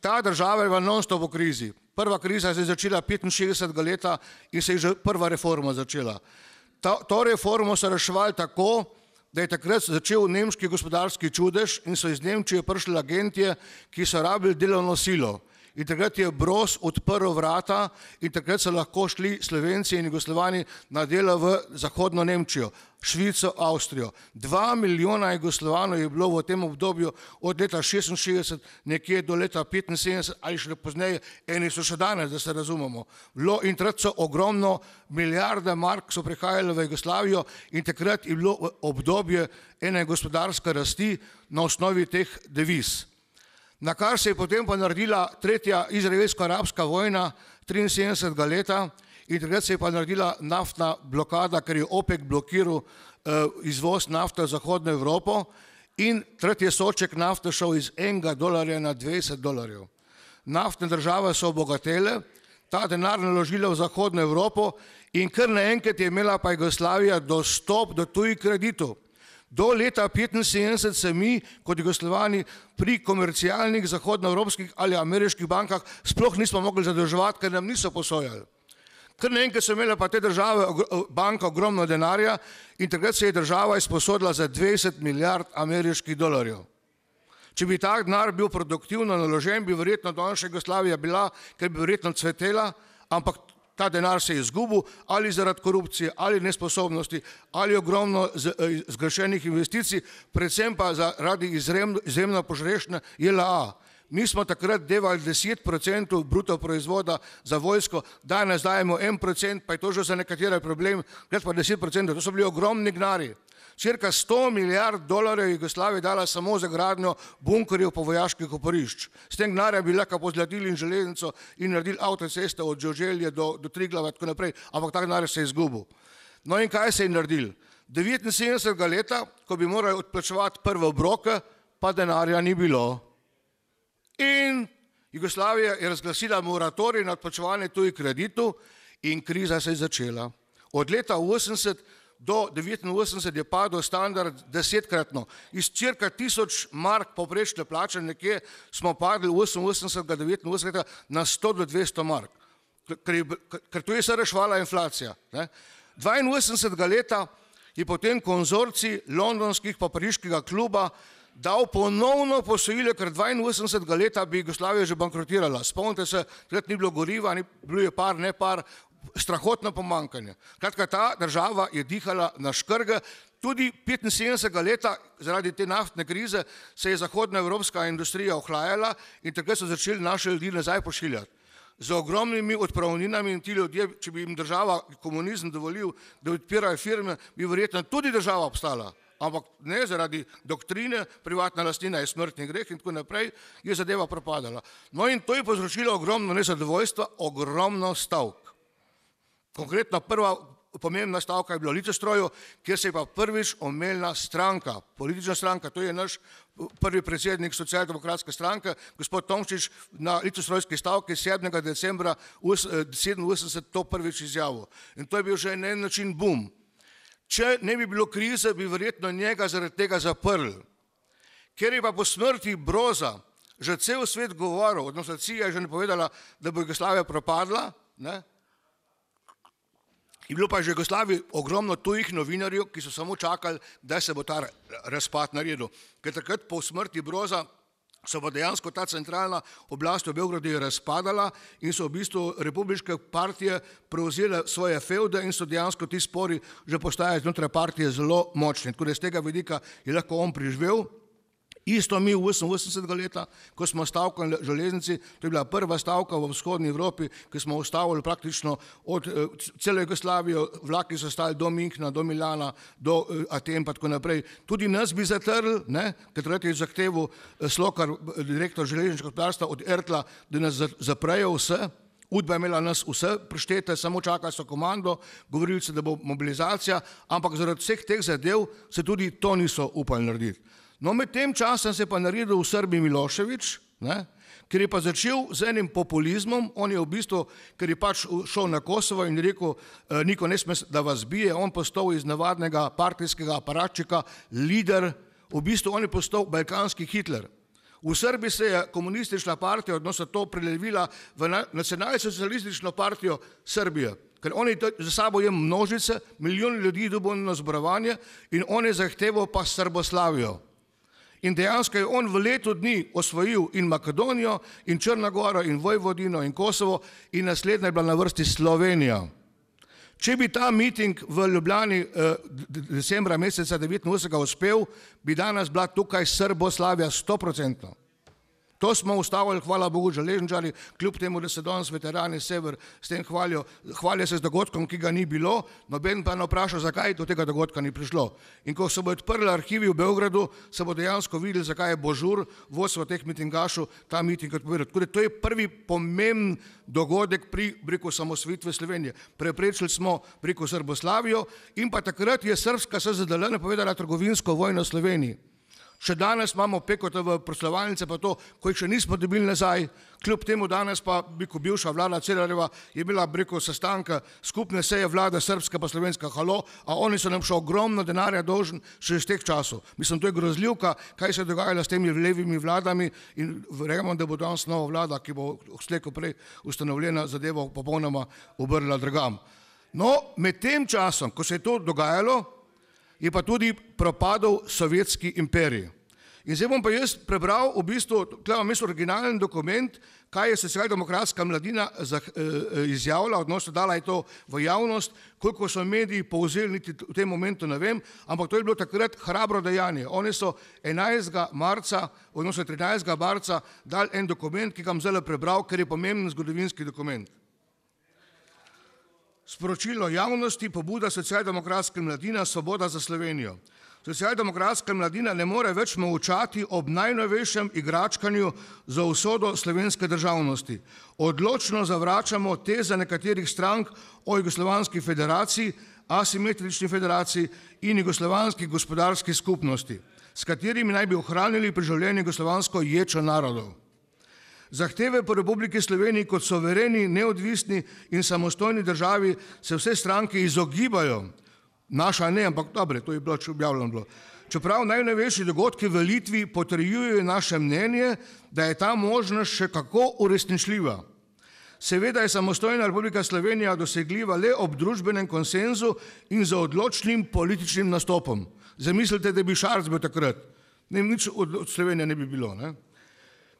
Ta država je v non-stop v krizi. Prva kriza se je začela 65. leta in se je že prva reforma začela. To reformo so reševali tako, da je takrat začel nemški gospodarski čudež in so iz Nemčije prišli agentje, ki so rabili delovno silo. In takrat je Broz odprl vrata in takrat so lahko šli Slovenci in Jugoslovani na delo v zahodno Nemčijo, Švico, Avstrijo. 2 milijona Jugoslovanov je bilo v tem obdobju od leta 66 nekje do leta 75 ali še pozneje, eni so še danes, da se razumemo. In takrat so ogromno milijarde mark so prihajali v Jugoslavijo in takrat je bilo obdobje ene gospodarske rasti na osnovi teh deviz. Na kar se je potem pa naredila tretja izraelsko-arabska vojna 73. leta in takrat se je pa naredila naftna blokada, ker je OPEC blokiral izvoz nafte v Zahodno Evropo in takrat je sodček nafte šel iz $1 na $20. Naftne države so obogatele, ta denar naložila v Zahodno Evropo in kar naenkrat je imela pa Jugoslavija dostop do tujih kreditov. Do leta 1975 se mi, kot Jugoslovani, pri komercialnih zahodnoevropskih ali ameriških bankah sploh nismo mogli zadolževati, ker nam niso posojali. Kar naenkrat so imele pa te države, banka, ogromno denarja in takrat se je država izposodila za $20 milijard ameriških dolarjev. Če bi tak denar bil produktivno naložen, bi verjetno danes Jugoslavija bila, ker bi verjetno cvetela, ampak ta denar se je izgubil ali zaradi korupcije, ali nesposobnosti, ali ogromno zgrešenih investicij, predvsem pa zaradi izjemno požrešne JLA. Mi smo takrat devali 10% bruto proizvoda za vojsko, danes dajemo 1%, pa je to že za nekatere problem, gledaj pa 10%, to so bili ogromni gnari. Cirka $100 milijard je Jugoslavija dala samo za gradnjo bunkerjev po vojaških oporišč. S tem gnarjem bi lahko pozgradili in železnico in naredili avtoceste od Đurđelije do Triglava in tako naprej, ampak ta denar se je izgubil. No in kaj se je naredil? 79. leta, ko bi morali odplačevati prve obroke, pa denarja ni bilo. In Jugoslavija je razglasila moratorij na odplačevanje tujih kreditov in kriza se je začela. Od leta 80 do 89 je padel standard 10-kratno. Iz cirka 1000 mark povprečne plače nekje smo padli 88. 89 leta na 100 do 200 mark. Ker tu je se reševala inflacija. 82. leta je potem konzorcij londonskih pa pariškega kluba dal ponovno posojilo, ker 82. leta bi Jugoslavija že bankrotirala. Spomnite se, takrat ni bilo goriva, bilo je par, ne par, strahotno pomankanje. Kratka, ta država je dihala na škrge, tudi 75. leta zaradi te naftne krize se je zahodnoevropska industrija ohlajala in takrat so začeli naše ljudi nazaj pošiljati. Z ogromnimi odpravninami in ti ljudje, če bi jim država, komunizem dovolil, da odpirajo firme, bi verjetno tudi država obstala. ampak ne zaradi doktrine, privatna lastnina je smrtni greh in tako naprej, je zadeva propadala. No in to je povzročilo ogromno nezadovoljstva, ogromno stavk. Konkretno prva pomembna stavka je bila v Litostroju, kjer se je pa prvič omenila stranka, politična stranka, to je naš prvi predsednik socialdemokratske stranke, gospod Tomšič, na Litostrojski stavki 7. decembra 1987 to prvič izjavil. In to je bil že na en način bum. Če ne bi bilo krize, bi verjetno njega zaradi tega zaprli. Ker je pa po smrti Broza že cel svet govoril, odnosno CIA je že napovedala, da bo Jugoslavija propadla, ne? Je bilo pa že v Jugoslaviji ogromno tujih novinarjev, ki so samo čakali, da se bo ta razpad naredil. Ker takrat po smrti Broza so pa dejansko ta centralna oblast v Beogradu je razpadala in so v bistvu republiške partije prevzele svoje feude in so dejansko ti spori že postajali znotraj partije zelo močni. Tako da z tega vidika je lahko on preživel. Isto mi v 88. leta, ko smo stavkali železnici, to je bila prva stavka v vzhodni Evropi, ki smo ustavili praktično od cele Jugoslavije, vlaki so stali do Minhna, do Milana, do Aten pa tako naprej. Tudi nas bi zatrli, ker takrat je zahteval Slokar, direktor železniškega gospodarstva od Ertla, da nas zaprejo vse. Udba je imela nas vse preštete, samo čakali so komando, govorili so, da bo mobilizacija, ampak zaradi vseh teh zadev se tudi to niso upali narediti. No, med tem časom se je pa naredil v Srbiji Milošević, ker je pa začel z enim populizmom, on je v bistvu, ker je pač šel na Kosovo in rekel, niko ne sme, da vas bije, on postal iz navadnega partijskega aparatčika lider, v bistvu on je postal balkanski Hitler. V Srbiji se je komunistična partija, odnosno to prelevila v nacionalsocialistično partijo Srbije, ker oni za sabo je množice, milijoni ljudi dobijo na zborovanje in on je zahteval pa Srboslavijo. In dejansko je on v letu dni osvojil in Makedonijo, in Črnagoro, in Vojvodino, in Kosovo, in naslednja je bila na vrsti Slovenija. Če bi ta miting v Ljubljani decembra meseca 1989 uspel, bi danes bila tukaj Srboslavija 100%. To smo ustavili, hvala Bogu, železničarji, kljub temu, da se danes veterani Sever s tem hvalijo se z dogodkom, ki ga ni bilo, noben pa ne vpraša, zakaj do tega dogodka ni prišlo. In ko se bo odprli arhivi v Beogradu, se bo dejansko videli, zakaj je Božur, vodstvo teh mitingašov, ta miting odpovedal. Tako da to je prvi pomemben dogodek pri osamosvojitvi Slovenije. Preprečili smo Srboslavijo in pa takrat je srbska SZDL napovedala trgovinsko vojno Sloveniji. Še danes imamo Pekotove proslavovalnice pa to, ko jih še nismo dobili nazaj, kljub temu danes pa bivša vlada Cerarjeva je bila sestanka skupne seje vlade srpska pa slovenska, halo, a oni so nam še ogromno denarja dolžni še iz teh časov. Mislim, to je grozljivka, kaj se je dogajalo s temi levimi vladami in verjamem, da bo danes nova vlada, ki bo slej ko prej ustanovljena, zadevo popolnoma obrnila drugam. No, med tem časom, ko se je to dogajalo, je pa tudi propadal sovjetski imperij. In zdaj bom pa jaz prebral v bistvu, tukaj imam originalen dokument, kaj je socialdemokratska mladina izjavila, odnosno dala je to v javnost, koliko so mediji povzeli, niti v tem momentu ne vem, ampak to je bilo takrat hrabro dejanje. Oni so 11. marca, odnosno 13. marca dali en dokument, ki ga bom zdaj prebral, ker je pomemben zgodovinski dokument. Sporočilo javnosti, pobuda socialdemokratske mladina, svoboda za Slovenijo. Socialdemokratska mladina ne more več molčati ob najnovejšem igračkanju za usodo slovenske državnosti. Odločno zavračamo teze nekaterih strank o Jugoslovanski federaciji, asimetrični federaciji in jugoslovanski gospodarski skupnosti, s katerimi naj bi ohranili pri življenju jugoslovansko ječo narodov. Zahteve po Republiki Sloveniji kot sovereni, neodvisni in samostojni državi se vse stranke izogibajo. Naša ne, ampak dobre, to je bilo objavljeno. Čeprav najnovejši dogodki v Litvi potrjujejo naše mnenje, da je ta možnost še kako uresničljiva. Seveda je samostojna Republika Slovenija dosegljiva le ob družbenem konsenzu in za odločnim političnim nastopom. Zamislite, da bi Šarc bil takrat. Nič od Slovenije ne bi bilo, ne?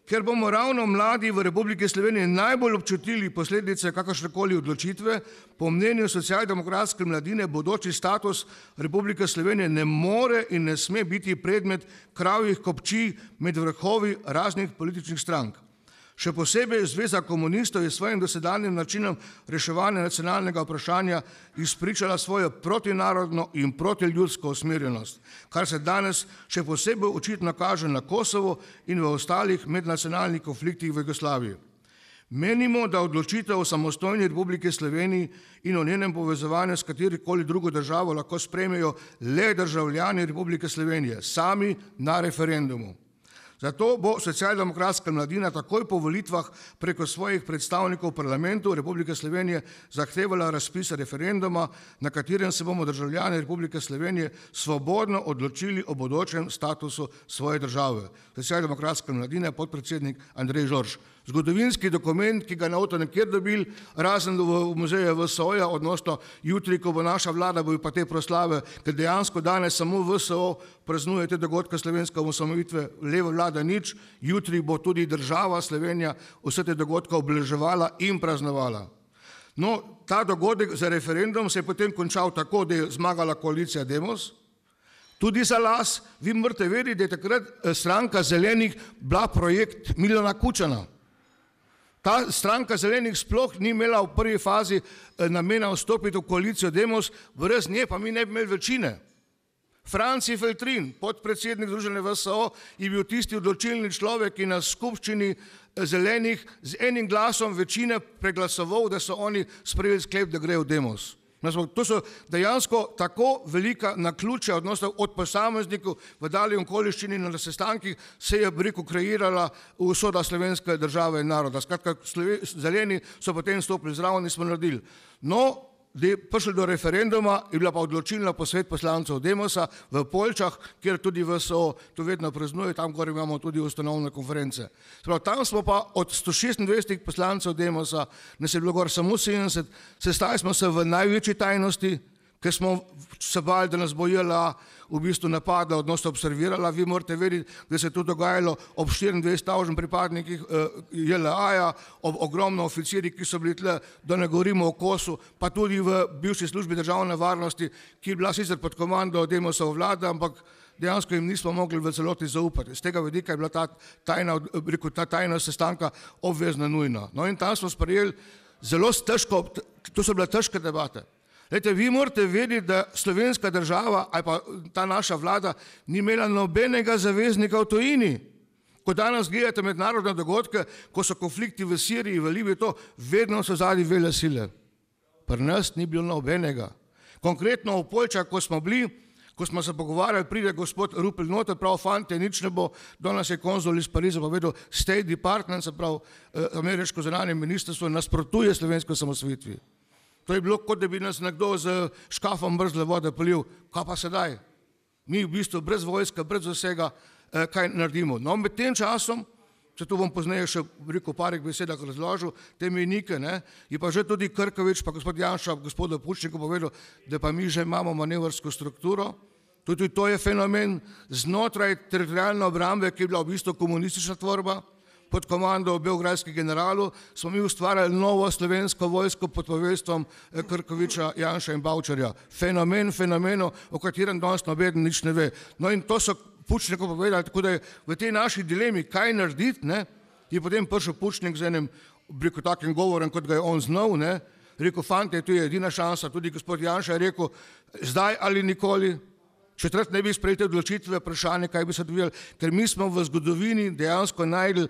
Ker bomo ravno mladi v Republiki Sloveniji najbolj občutili posledice kakršnekoli odločitve, po mnenju socialdemokratske mladine bodoči status Republike Slovenije ne more in ne sme biti predmet kravjih kopčij med vrhovi raznih političnih strank. Še posebej Zveza komunistov je svojim dosedanjim načinom reševanja nacionalnega vprašanja izpričala svojo protinarodno in protiljudsko usmerjenost, kar se danes še posebej očitno kaže na Kosovu in v ostalih mednacionalnih konfliktih v Jugoslaviji. Menimo, da odločitev o samostojni Republiki Sloveniji in o njenem povezovanju s katerikoli drugo državo lahko sprejmejo le državljani Republike Slovenije, sami na referendumu. Zato bo Socialdemokratska mladina takoj po volitvah preko svojih predstavnikov v parlamentu Republike Slovenije zahtevala razpis referenduma, na katerem se bomo državljani Republike Slovenije svobodno odločili o bodočem statusu svoje države. Socialdemokratska mladina, podpredsednik Andrej Žorž. Zgodovinski dokument, ki ga ne boste nikjer dobili, razen v muzeju VSO-ja, odnosno jutri, ko bo naša vlada, bo pa te proslave, ker dejansko danes samo VSO praznuje te dogodke slovenske osamosvojitve, leva vlada nič, jutri bo tudi država Slovenija vse te dogodke obeleževala in praznovala. No, ta dogodek za referendum se je potem končal tako, da je zmagala koalicija Demos. Tudi za las, vi morate vedeti, da je takrat stranka Zelenih bila projekt Milana Kučana. Ta stranka Zelenih sploh ni imela v prvi fazi namena vstopiti v koalicijo Demos, brez nje pa mi ne bi imeli večine. Franci Feltrin, podpredsednik Združenja VSO, je bil tisti odločilni človek, ki na skupščini Zelenih z enim glasom večine preglasoval, da so oni sprejeli sklep, da grejo v Demos. To so dejansko tako velika naključja odnosno od posameznikov v daljni okoliščini na sestankih se je kreirala usoda slovenske države in naroda. Skratka, Zeleni so potem stopili zraven in smo naredili. No, da je prišli do referenduma, je bila pa odločilna posvet poslancev Demosa v Poljčah, kjer tudi VSO to vedno praznuje, tam gor imamo tudi ustanovne konference. Tam smo pa od 126 poslancev Demosa, nas je bilo gor samo 70, sestali smo se v največji tajnosti, ker smo se bali, da nas bo JLA v bistvu napadla, odnosno observirala. Vi morate vedeti, da se je to dogajalo ob 24 pripadnikih JLA-ja, ob ogromno oficirji, ki so bili tle, da ne govorimo o Kosu, pa tudi v bivši službi državne varnosti, ki je bila sicer pod komando Demosove vlade, ampak dejansko jim nismo mogli v celoti zaupati. Z tega vidika je bila ta tajna sestanka obvezno nujna. No in tam smo sprejeli zelo težko, to so bile težke debate. Lejte, vi morate vedeti, da slovenska država ali pa ta naša vlada ni imela nobenega zaveznika v tujini. Ko danes gledate mednarodne dogodke, ko so konflikti v Siriji, v Libiji, to vedno so zadnji vele sile. Pri nas ni bilo nobenega. Konkretno v Poljčah, ko smo bili, ko smo se pogovarjali, pride gospod Rupel noter, prav fante, nič ne bo, danes je konzul iz Pariza povedal, State Department, se pravi ameriško zunanje ministrstvo, nasprotuje slovensko osamosvojitvi. To je bilo, kot da bi nas nekdo z škafom mrzle vode polil. Kaj pa sedaj? Mi v bistvu brez vojska, brez vsega, kaj naredimo. No, med tem časom, če tu bom pozneje še rekel parih besedah razložil, te mejnike, je pa že tudi Krkovič, pa gospod Janša, gospodu Pučniku povedal, da pa mi že imamo manevrsko strukturo. Tudi to je fenomen znotraj teritorijalne obrambe, ki je bila v bistvu komunistična tvorba. Pod komando beograjskih generalov smo mi ustvarjali novo slovensko vojsko pod poveljstvom Krkoviča, Janša in Bavčarja. Fenomeno, o katerem danes nobeden nič ne ve. No in to so Pučniku povedali, tako da je v tej naši dilemi, kaj narediti, je potem prišel Pučnik z enim, rekel, takim govorom, kot ga je on znal, rekel, fante, tu je edina šansa, tudi gospod Janša je rekel, zdaj ali nikoli. Četrt ne bi sprejeli odločitve, vprašanje, kaj bi se dovijali, ker mi smo v zgodovini dejansko najdeli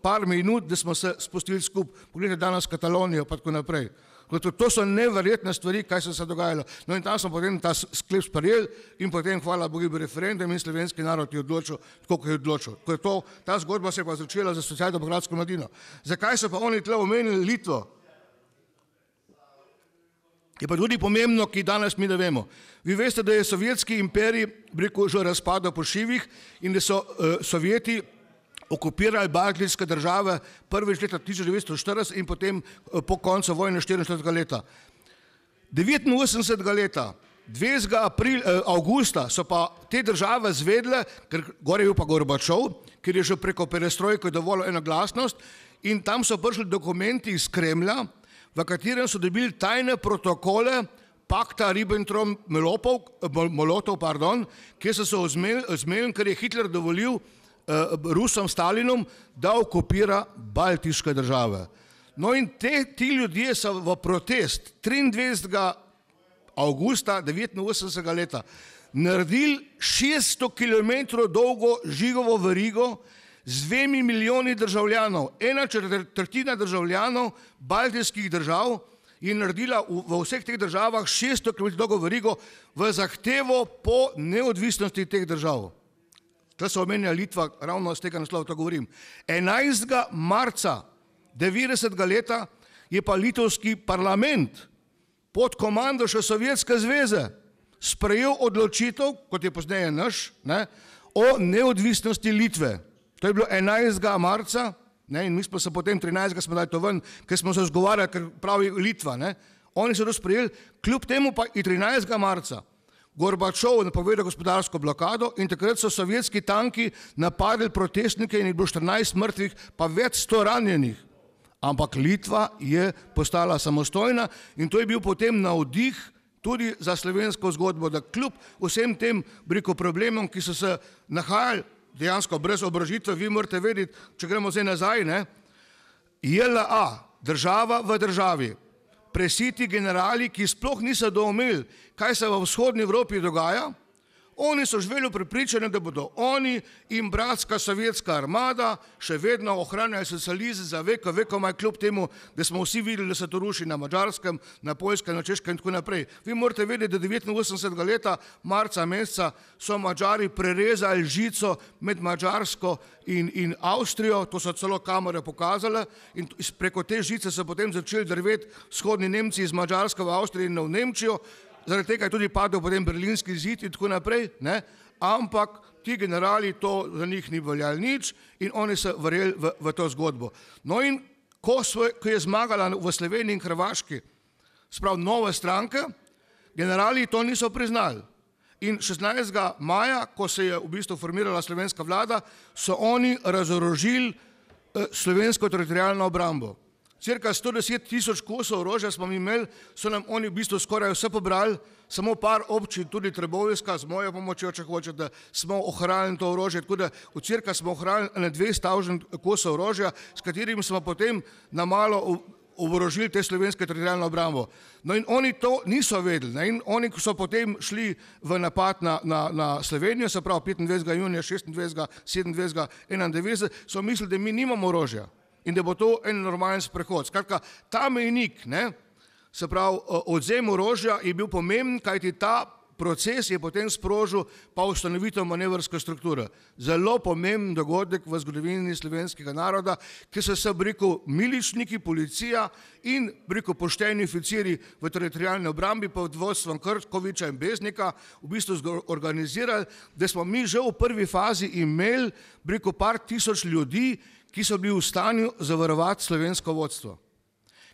par minut, da smo se spustili skupaj. Pogledajte danes Katalonijo, pa tako naprej. To so neverjetne stvari, kaj se dogajalo. No in tam smo potem ta sklep sprejeli in potem, hvala Bogu, bi referendum in slovenski narod je odločil, tako kot je odločil. Ta zgodba se je pa začela za socialdemokratsko mladino. Zakaj so pa oni tle omenili Litvo? Je pa tudi pomembno, ki danes mi ne vemo. Vi veste, da je sovjetski imperij, že razpadal po šivih in da so Sovjeti okupirali baltske države prvič leta 1940 in potem po koncu vojne 44. leta. 89. leta, 20. avgusta so pa te države zvedle, ker gore je bil pa Gorbačov, ker je že preko perestrojke dovolil enoglasnost in tam so prišli dokumenti iz Kremlja, v katerem so dobili tajne protokole pakta Ribbentrop-Molotov, kjer so se ozmenili, ker je Hitler dovolil Rusom Stalinom, da okupira baltiške države. No in ti ljudje so v protest 23. avgusta 1989 leta naredili 600 km dolgo žigovo verigo z 2 milijoni državljanov. 1/4 državljanov baltijskih držav je naredila v vseh teh državah 600 km dolgo verigo v zahtevo po neodvisnosti teh držav. Tukaj se omenja Litva, ravno z tega naslova to govorim. 11. marca 90. leta je pa litovski parlament pod komando še Sovjetske zveze sprejel odločitev, kot je pozneje naš, o neodvisnosti Litve. To je bilo 11. marca, in mi smo se potem 13. smo dali to ven, ker smo se zgovarjali, ker pravi Litva. Oni so to sprejeli, kljub temu pa i 13. marca Gorbačov napovedal gospodarsko blokado in takrat so sovjetski tanki napadli protestnike in je bilo 14 mrtvih, pa več 100 ranjenih. Ampak Litva je postala samostojna in to je bil potem navdih tudi za slovensko zgodbo, da kljub vsem tem problemom, ki so se nahajali dejansko brez oborožitve, vi morate vedeti, če gremo zdaj nazaj, JLA, država v državi, presiti generali, ki sploh niso doumeli, kaj se v vzhodni Evropi dogaja, oni so živeli v prepričanju, da bodo oni in bratska sovjetska armada še vedno ohranjali socializem za vekomaj, kljub temu, da smo vsi videli, da se to ruši na Madžarskem, na Poljskem, na Češkem in tako naprej. Vi morate vedeti, da 89. leta, marca meseca, so Madžari prerezali žico med Madžarsko in Avstrijo, to so celo kamere pokazale, in preko te žice so potem začeli drveti vzhodni Nemci iz Madžarske v Avstrijo in v Nemčijo. Zaradi tega je tudi padel potem berlinski zid in tako naprej, ampak ti generali to za njih ni veljali nič in oni so verjeli v to zgodbo. No in ko je zmagala v Sloveniji in Hrvaški, sprav nove stranke, generali to niso priznali. In 16. maja, ko se je v bistvu formirala slovenska vlada, so oni razorožili slovensko teritorialno obrambo. Cirka 110 000 kosov orožja smo imeli, so nam oni v bistvu skoraj vse pobrali, samo par občin, tudi Trbovljska, z mojo pomočjo, če hočete, smo ohranili to orožje, tako da v cirka smo ohranili 200 kosov orožja, s katerimi smo potem na malo oborožili te slovenske teritorialno obrambo. No in oni to niso vedeli, in oni so potem šli v napad na Slovenijo, se pravi 25. junija, 26., 27., 91, so mislili, da mi nimamo orožja in da bo to en normalen sprehod. Skratka, ta mejnik, se pravi, odvzem orožja je bil pomemben, kajti ta proces je potem sprožil pa ustanovitev manevrske strukture. Zelo pomemben dogodek v zgodovini slovenskega naroda, ki so se, miličniki, policija in, pošteni oficiri v teritorialni obrambi pod vodstvom Krkoviča in Beznika v bistvu organizirali, da smo mi že v prvi fazi imeli, par tisoč ljudi, ki so bili v stanju zavarovati slovensko vodstvo.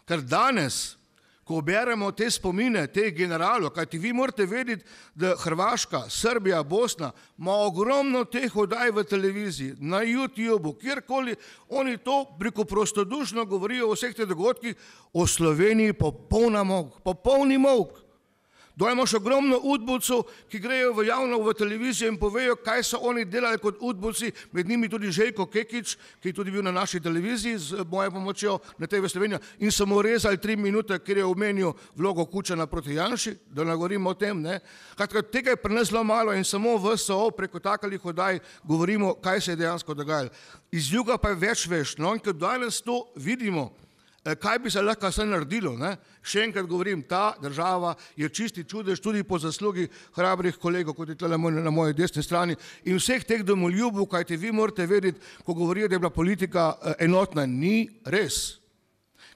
Ker danes, ko beremo te spomine, teh generalov, kajti vi morate vedeti, da Hrvaška, Srbija, Bosna ima ogromno teh oddaj v televiziji, na YouTubeu, kjerkoli, oni to prostodušno govorijo o vseh teh dogodkih, o Sloveniji popolni molk. Dojmo še ogromno udbovcev, ki grejo v javno v televizijo in povejo, kaj so oni delali kot udbovci, med njimi tudi Željko Kekić, ki je tudi bil na naši televiziji z mojo pomočjo na TV Slovenija in so mu rezali 3 minute, ker je omenil vlogo Kučana proti Janši, da ne govorimo o tem. Tega je pri nas zelo malo in samo v SO preko takalih oddaj govorimo, kaj se je dejansko dogajalo. Iz juga pa je več veš, in ko danes to vidimo, kaj bi se lahko vse naredilo. Še enkrat govorim, ta država je čisti čudež tudi po zaslugi hrabrih kolegov, kot je tole na moji desni strani in vseh teh domoljubov, kajte vi morate vedeti, ko govorijo, da je bila politika enotna, ni res.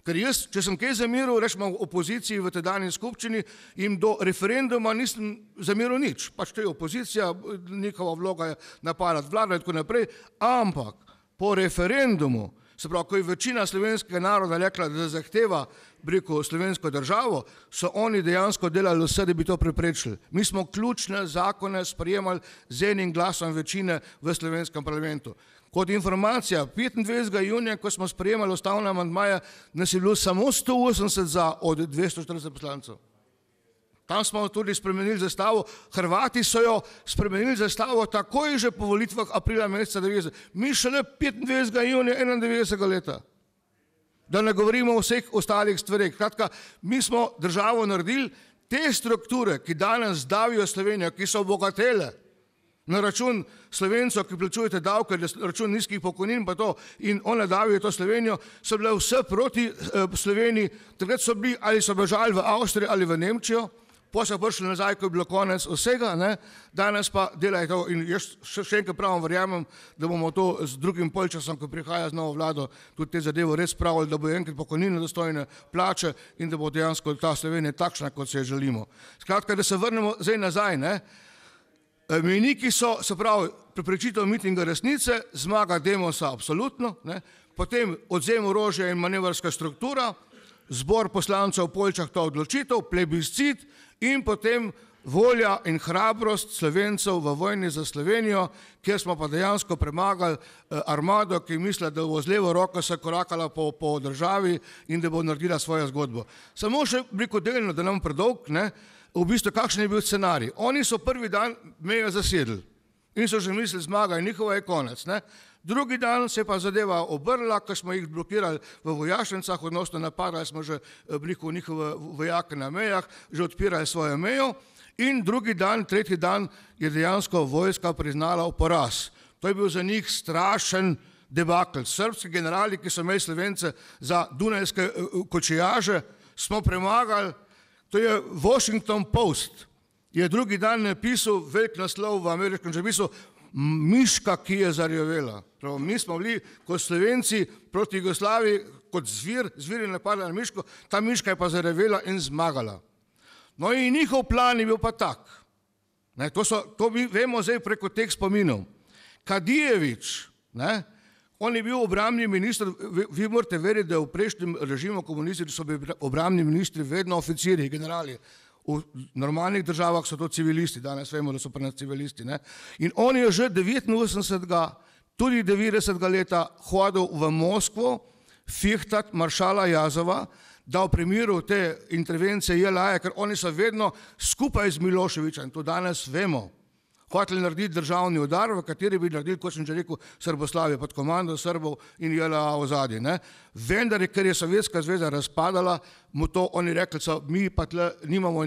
Ker jaz, če sem kaj zameril, rečemo v opoziciji v tedanji skupščini, jim do referenduma nisem zameril nič. Pač to je opozicija, njihova vloga je napadati vlado in tako naprej, ampak po referendumu, se pravi, ko je večina slovenskega naroda rekla, da zahteva slovensko državo, so oni dejansko delali vse, da bi to preprečili. Mi smo ključne zakone sprejemali z enim glasom večine v slovenskem parlamentu. Kot informacija, 25. junija, ko smo sprejemali ustavne amandmaje, nas je bilo samo 180 za od 240 poslancev. Tam smo tudi spremenili zastavo, Hrvati so jo spremenili zastavo takoj že po volitvah aprila meseca 90. Mi šele 25. junija 91. leta. Da ne govorimo o vseh ostalih stvareh. Kratka, mi smo državo naredili, te strukture, ki danes davijo Slovenijo, ki so obogatele na račun Slovencov, ki plačujete davke, na račun nizkih pokojnin pa to, in one davijo to Slovenijo, so bile vse proti Sloveniji, takrat so bili ali so bežali v Avstrijo ali v Nemčijo, potem so prišli nazaj, ko je bilo konec vsega, ne? Danes pa delajo to in jaz še enkrat pravim, verjamem, da bomo to z drugim polčasom, ko prihaja z novo vlado, tudi te zadeve res spravili, da bo enkrat pokojnine dostojne plače in da bo dejansko ta Slovenija takšna, kot se je želimo. Skratka, da se vrnemo zdaj nazaj, ne? Mejniki so, se pravi, preprečitev mitinga resnice, zmaga Demosa absolutno, ne? Potem odzem orožja in manevrska struktura, zbor poslancev v Poljčah to odločitev, plebiscit in potem volja in hrabrost Slovencev v vojni za Slovenijo, kjer smo pa dejansko premagali armado, ki misli, da bo z levo roko se korakala po državi in da bo naredila svojo zgodbo. Samo še veliko delno, da nam predolg, ne? V bistvu kakšen je bil scenarij. Oni so prvi dan mejo zasedli in so že mislili, zmaga in njihova je konec, ne? Drugi dan se pa zadeva obrla, ko smo jih blokirali v vojašnicah, odnosno napadali smo že veliko njihove vojake na mejah, že odpirali svojo mejo in drugi dan, tretji dan je dejansko vojska priznala poraz. To je bil za njih strašen debakl. Srbski generali, ki so imeli Slovence za dunajske kočijaže, smo premagali. To je Washington Post. Je drugi dan napisal velik naslov v ameriškem časopisu Miška, ki je zarjovela. Mi smo bili kot Slovenci proti Jugoslaviji kot zvir je napadla na Miško, ta Miška je pa zarjovela in zmagala. No in njihov plan je bil pa tak. Ne, to mi vemo zdaj preko teh spominov. Kadijevič, ne, on je bil obrambni minister, vi morate veriti, da v prejšnjem režimu komunističnih so bili obrambni ministri vedno oficirji, generali. V normalnih državah so to civilisti, danes vemo, da so pri nas civilisti. Ne? In on je že 89. tudi 90. leta hodil v Moskvo fihtat maršala Jazova, da v primeru te intervencije JLA, ker oni so vedno skupaj z Miloševičem, to danes vemo, hoteli narediti državni udar, v kateri bi naredili, kot sem že rekel, Srboslavijo pod komando Srbov in JLA v zadnji. Vendar, ker je Sovjetska zveza razpadala, mu to oni rekli, mi pa tle nimamo,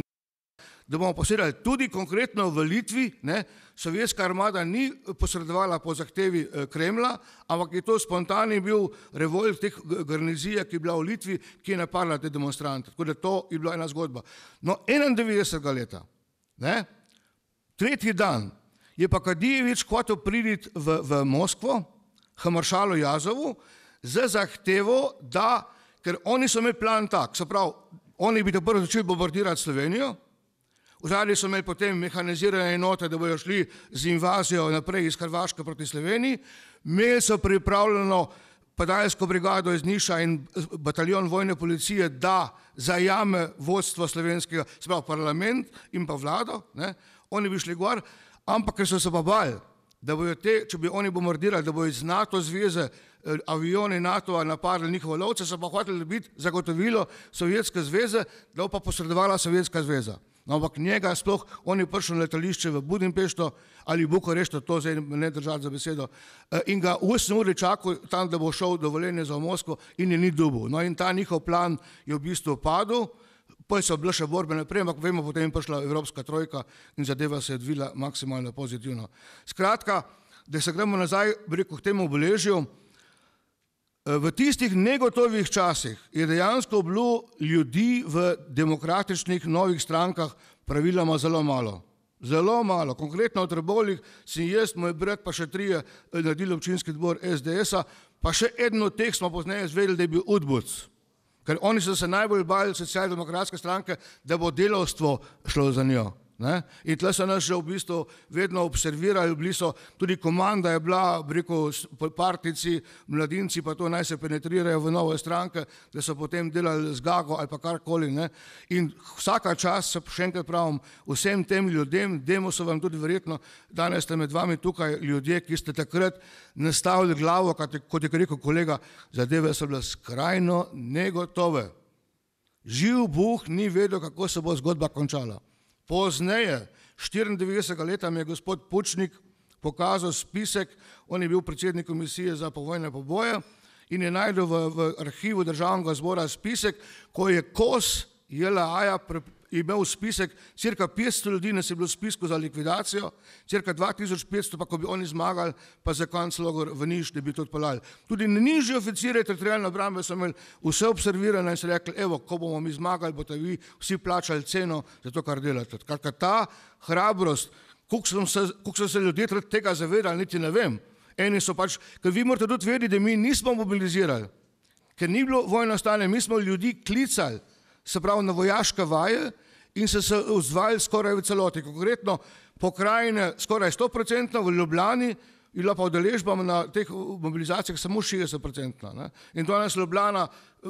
da bomo posedali tudi konkretno v Litvi, ne, sovjetska armada ni posredovala po zahtevi Kremla, ampak je to spontani bil revolt teh garnizije, ki je bila v Litvi, ki je napadla te demonstrante. Tako da to je bila ena zgodba. No, 91. leta, ne, tretji dan, je pa Kadijevič hotel priti v Moskvo, k maršalu Jazovu, z zahtevo, da, ker oni so imeli plan tak, se pravi, oni bi prvo začeli bombardirati Slovenijo, vzadnji so imeli potem mehanizirane enote, da bojo šli z invazijo naprej iz Hrvaške proti Sloveniji, imeli so pripravljeno padalsko brigado iz Niša in bataljon vojne policije, da zajame vodstvo slovenskega, se pravi parlament in pa vlado, ne, oni bi šli gor, ampak ker so se pa bali, da bojo te, če bi oni bombardirali, da bojo iz NATO zveze, avioni NATO-a napadli njihovo lovce, so pa hoteli biti zagotovilo Sovjetske zveze, da bo pa posredovala Sovjetska zveza. No, ampak njega sploh, on je prišel na letališče v Budimpešto ali Bukarešto, to zdaj ne držati za besedo, in ga 8 uri čakal tam, da bo šel dovoljenje za Moskvo in je ni dobil. No in ta njihov plan je v bistvu padel, potem so bile še borbe naprej, ampak vemo, potem je prišla Evropska trojka in zadeva se je odvila maksimalno pozitivno. Skratka, da se gremo nazaj, rekel, k temu obeležju, v tistih negotovih časih je dejansko bilo ljudi v demokratičnih novih strankah praviloma zelo malo. Zelo malo. Konkretno v Trbovljah sem jaz, moj brat, pa še 3 naredili občinski odbor SDS-a, pa še eden od teh smo pozneje izvedeli, da je bil Udbuc. Ker oni so se najbolj bali socialdemokratske stranke, da bo delavstvo šlo za njo. Ne? In tle so nas že v bistvu vedno observirali, bili so, tudi komanda je bila, rekel, partici, mladinci, pa to naj se penetrirajo v nove stranke, da so potem delali zgago ali pa karkoli. Ne? In vsaka čas, še enkrat pravim, vsem tem ljudem, Demosu vam tudi verjetno, danes ste med vami tukaj ljudje, ki ste takrat nastavili glavo, kot je rekel kolega, zadeve so bile skrajno negotove. Živ Bog ni vedel, kako se bo zgodba končala. Pozneje, 94. leta mi je gospod Pučnik pokazal spisek, on je bil predsednik komisije za povojne poboje in je najdel v arhivu Državnega zbora spisek, ko je Kos JLA-ja imel spisek, cirka 500 ljudi nas je bilo v spisku za likvidacijo, cirka 2500 pa, ko bi oni zmagali, pa za konc logor v Niš, da bi to odpeljali. Tudi nižji oficirje teritorialne obrambe so imeli vse observirane in so rekli, evo, ko bomo mi zmagali, boste vi vsi plačali ceno za to, kar delate. Skratka, ta hrabrost, koliko so se ljudje tega zavedali, niti ne vem. Eni so pač, ker vi morate tudi vedeti, da mi nismo mobilizirali, ker ni bilo vojno stanje, mi smo ljudi klicali, se pravi na vojaške vaje in se odzvali skoraj v celoti. Konkretno pokrajine skoraj 100%, v Ljubljani je bila pa udeležba na teh mobilizacijah samo 60%. In danes Ljubljana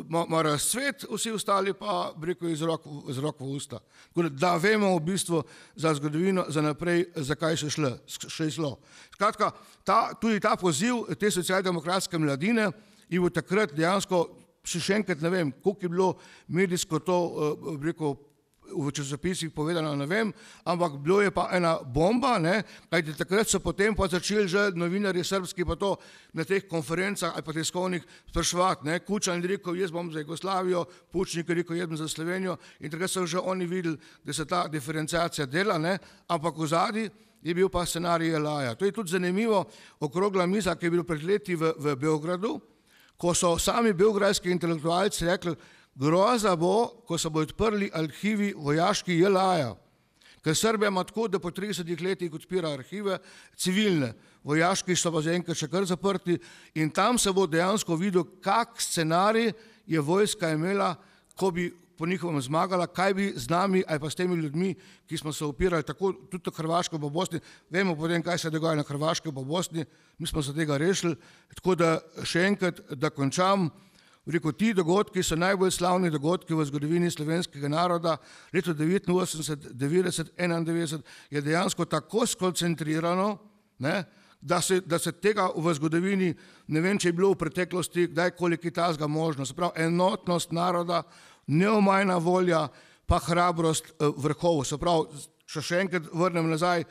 ima razcvet, vsi ostali pa breko iz rok v usta. Da vemo v bistvu za zgodovino, za naprej, zakaj še šlo. Skratka, tudi ta poziv te socialdemokratske mladine je bil takrat dejansko, še enkrat ne vem, koliko je bilo medijsko to, rekel, v časopisih povedano, ne vem, ampak bilo je pa ena bomba, kajti takrat so potem pa začeli že novinarji srbski pa to na teh konferencah ali pa tiskovnih spraševati, Kučan je rekel, jaz bom za Jugoslavijo, Pučnik je rekel, jaz bom za Slovenijo in takrat so že oni videli, da se ta diferenciacija dela, ampak v zadnji je bil pa scenarij JLA-ja. To je tudi zanimivo, okrogla miza, ki je bil pred leti v Beogradu, ko so sami beograjski intelektualci rekli, groza bo, ko se bo odprli arhivi vojaški JLA-ja, ker Srbija ima tako, da po 30 letih odpira arhive civilne, vojaški so pa zaenkrat še kar zaprti in tam se bo dejansko videl, kak scenarij je vojska imela, ko bi po njihovem zmagala, kaj bi z nami ali pa s temi ljudmi, ki smo se opirali tako tudi v Hrvaško pa Bosni, vemo potem, kaj se dogaja na Hrvaško pa Bosni, mi smo se tega rešili, tako da še enkrat, da končam, rekel, ti dogodki so najbolj slavni dogodki v zgodovini slovenskega naroda, leto 89, 90, 91 je dejansko tako skoncentrirano, da se tega v zgodovini, ne vem, če je bilo v preteklosti, kdajkoli tazga možno, se pravi enotnost naroda, neomajna volja, pa hrabrost vrhov. Se pravi, še enkrat vrnem nazaj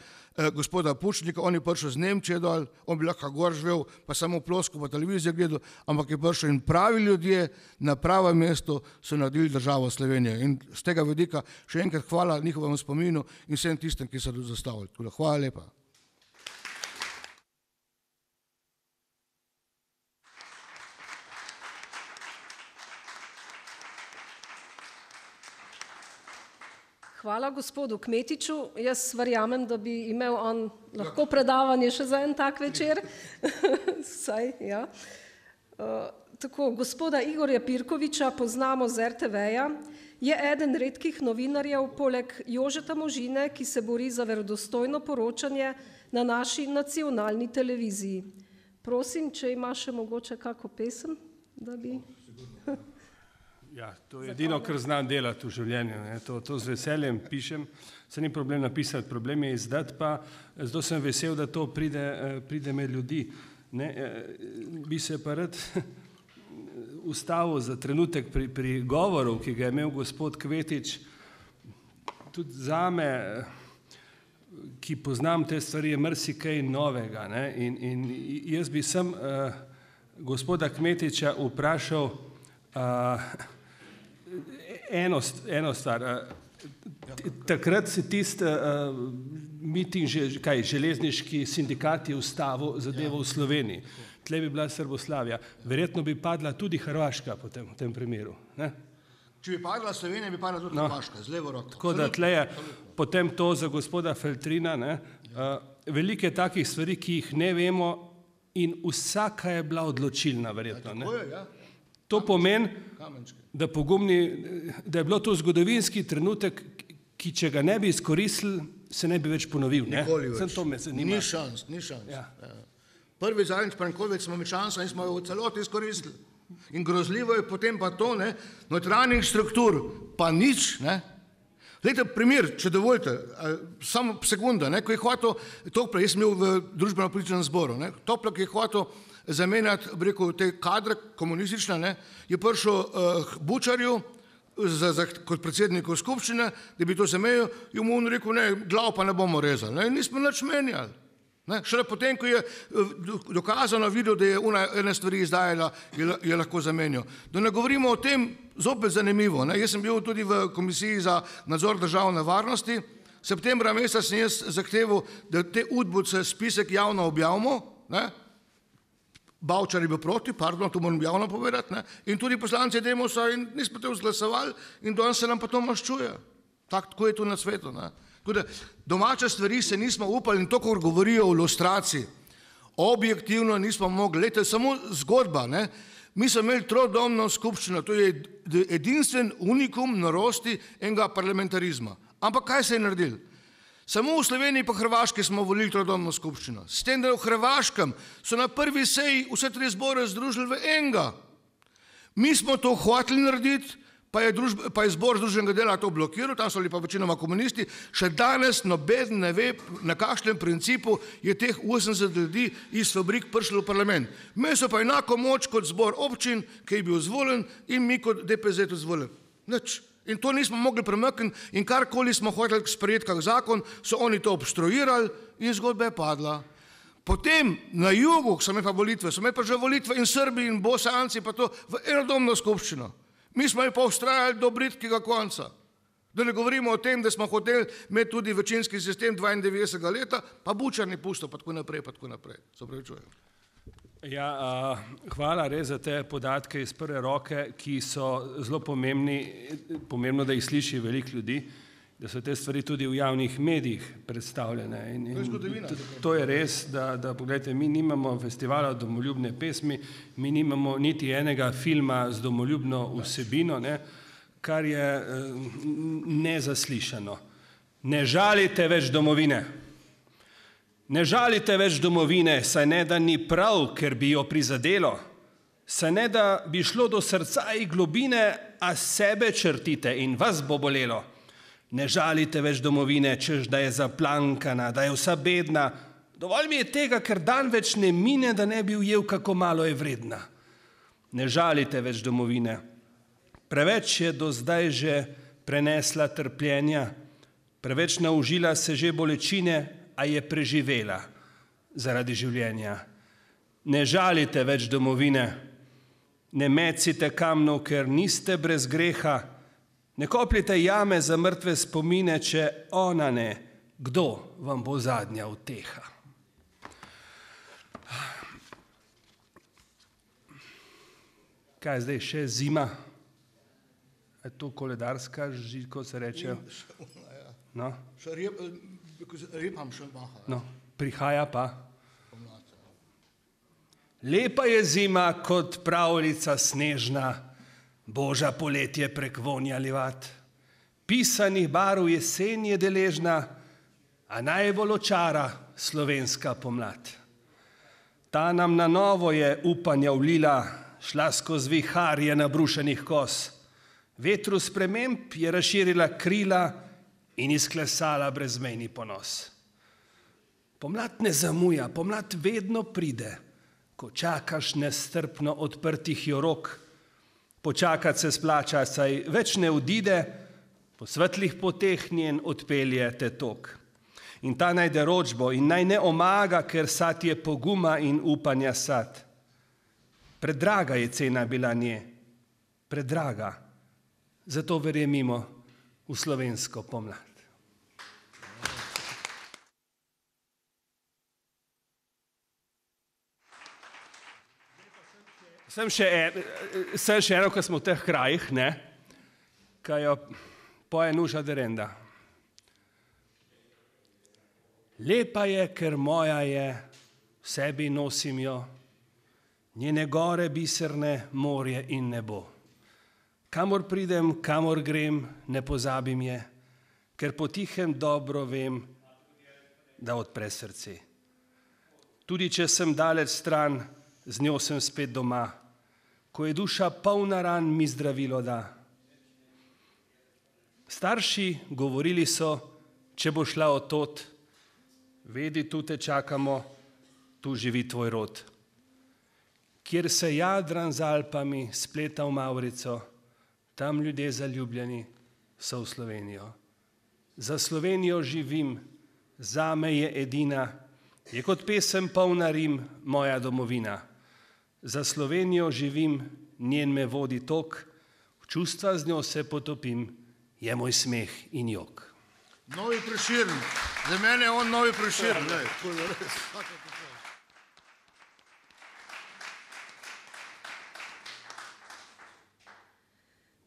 gospoda Pučnika, on je prišel z Nemčije dol, on bi lahko gor živel, pa samo plosko pa televizijo gledal, ampak je prišel in pravi ljudje na pravem mestu so naredili državo Slovenije. In z tega vidika še enkrat hvala njihovemu spominu in vsem tistem, ki so tudi zastavili. Hvala lepa. Hvala gospodu Kmetiču. Jaz verjamem, da bi imel on lahko predavanje še za en tak večer. Saj, ja. Tako, gospoda Igorja Pirkoviča poznamo z RTV-ja. Je eden redkih novinarjev poleg Jožeta Možine, ki se bori za verodostojno poročanje na naši nacionalni televiziji. Prosim, če ima še mogoče kako pesem, da bi... Ja, to je edino, kar znam delati v življenju. To z veseljem pišem, se ni problem napisati, problem je izdati, pa zato sem vesel, da to pride med ljudi. Bi se pa rad ustavil za trenutek pri govoru, ki ga je imel gospod Kmetič, tudi zame, ki poznam te stvari, je marsikaj novega. In jaz bi sem gospoda Kmetiča vprašal eno stvar. Takrat se tisti miting, železniški sindikat je ustavil zadevo v Sloveniji. Tle bi bila Srboslavija. Verjetno bi padla tudi Hrvaška v tem primeru. Če bi padla Slovenija, bi padla tudi Hrvaška, z levo roko. Tako da tle je potem to za gospoda Feltrina. Veliko je takih stvari, ki jih ne vemo in vsaka je bila odločilna, verjetno. Tako je, ja. To pomeni, da je bilo to zgodovinski trenutek, ki če ga ne bi izkoristili, se ne bi več ponovil. Nikoli več. Ni šans. Prvi zadnjič pa nikoli več smo imeli šanso in smo jo v celoti izkoristili. In grozljivo je potem pa to, notranjih struktur, pa nič. Glejte, primer, če dovolite, samo sekunda, ko je hotel, Toplak, jaz sem bil v družbeno-političnem zboru, Toplak je hotel zamenjati, te kadre komunistične, je prišel Bučarju, kot predsednikov skupščine, da bi to zamejil, in mu on rekel, ne, glav pa ne bomo rezali. Ne, in nismo nič menjali. Šele potem, ko je dokazano videl, da je ene stvari izdajala, je lahko zamenjal. Da ne govorimo o tem, zopet zanimivo. Jaz sem bil tudi v Komisiji za nadzor državne varnosti. Septembra meseca sem jaz zahteval, da te udbovce spisek javno objavimo. Bavčar je bil proti, pardon, to moram javno povedati. In tudi poslanci Demosa in nismo te vzglasovali in danes se nam pa to maščuje. Tako je to na svetu. Domače stvari se nismo upali in to, ko govorijo o lustraciji, objektivno nismo mogli. Lejte, samo zgodba. Mi smo imeli trodomno skupščino, to je edinstven unikum norosti enega parlamentarizma. Ampak kaj se je naredil? Samo v Sloveniji pa Hrvaški smo volili trodomno skupščino. S tem, da v Hrvaškem so na prvi seji vse tri zbore združili v enega. Mi smo to hoteli narediti, pa je zbor združenega dela to blokiral, tam so bili pa večinoma komunisti, še danes noben ne ve, na kakšnem principu je teh 80 ljudi iz fabrik prišlo v parlament. Mi so pa enako moč kot zbor občin, ki je bil izvoljen, in mi kot DPZ izvoljen. Nič. In to nismo mogli premakniti in karkoli smo hoteli sprejeti kak zakon, so oni to obstruirali in zgodba je padla. Potem na jugu, so imeli pa volitve, so imeli pa že volitve in Srbi in Bosanci pa to v enodomno skupščino. Mi smo pa ustrajali do britkega konca. Da ne govorimo o tem, da smo hoteli imeti tudi večinski sistem 92. leta, pa Bučar ni pustil, pa tako naprej, pa tako naprej. Se opravičujem. Ja, hvala res za te podatke iz prve roke, ki so zelo pomembno, da jih sliši veliko ljudi, da so te stvari tudi v javnih medijih predstavljene. To je res, da pogledajte, mi nimamo festivala domoljubne pesmi, mi nimamo niti enega filma z domoljubno vsebino, kar je nezaslišano. Ne žalite več domovine. Ne žalite več domovine, saj ne da ni prav, ker bi jo prizadelo, saj ne da bi šlo do srca in globine, a sebe črtite in vas bo bolelo. Ne žalite več domovine, češ da je zaplankana, da je vsa bedna. Dovolj mi je tega, ker dan več ne mine, da ne bi ujel, kako malo je vredna. Ne žalite več domovine. Preveč je do zdaj že prenesla trpljenja, preveč naužila se že bolečine, a je preživela zaradi življenja. Ne žalite več domovine, ne mecite kamnov, ker niste brez greha, ne kopljite jame za mrtve spomine, če ona ne, kdo vam bo zadnja uteha. Kaj je zdaj, še zima? Je to koledarska, kot se reče? No? No, prihaja pa. Lepa je zima kot pravljica snežna, boža poletje prek vonja livat. Pisanih barv jesen je deležna, a najbolj očara slovenska pomlad. Ta nam na novo je upanja vlila, šla skozi viharje nabrušenih kos. Vetru sprememb je razširila krila in izklesala brezmejni ponos. Pomlad ne zamuja, pomlad vedno pride, ko čakaš nestrpno odprtih jo rok. Počakat se splača, saj več ne odide, po svetlih poteh njen odpelje te tok. In ta najde ročbo in naj ne omaga, ker sad je poguma in upanja sad. Predraga je cena bila nje, predraga, zato verjemimo v slovensko pomlad. Sem še eno, ko smo v teh krajih, kaj jo poje Nuša Derenda. Lepa je, ker moja je, v sebi nosim jo, njene gore biserne, morje in nebo. Kamor pridem, kamor grem, ne pozabim je, ker potihem dobro vem, da odpre srce. Tudi če sem daleč stran, z njo sem spet doma, ko je duša polna ran, mi zdravilo da. Starši govorili so, če bo šla od tod, vedi, tu te čakamo, tu živi tvoj rod. Kjer se Jadran z Alpami spleta v Mavrico, tam ljudje zaljubljeni so v Slovenijo. Za Slovenijo živim, zame je edina, je kot pesem polna rim moja domovina. Za Slovenijo živim, njen me vodi tok, v čustva z njo se potopim, je moj smeh in jok. Novi Prešeren, za mene je on novi Prešeren.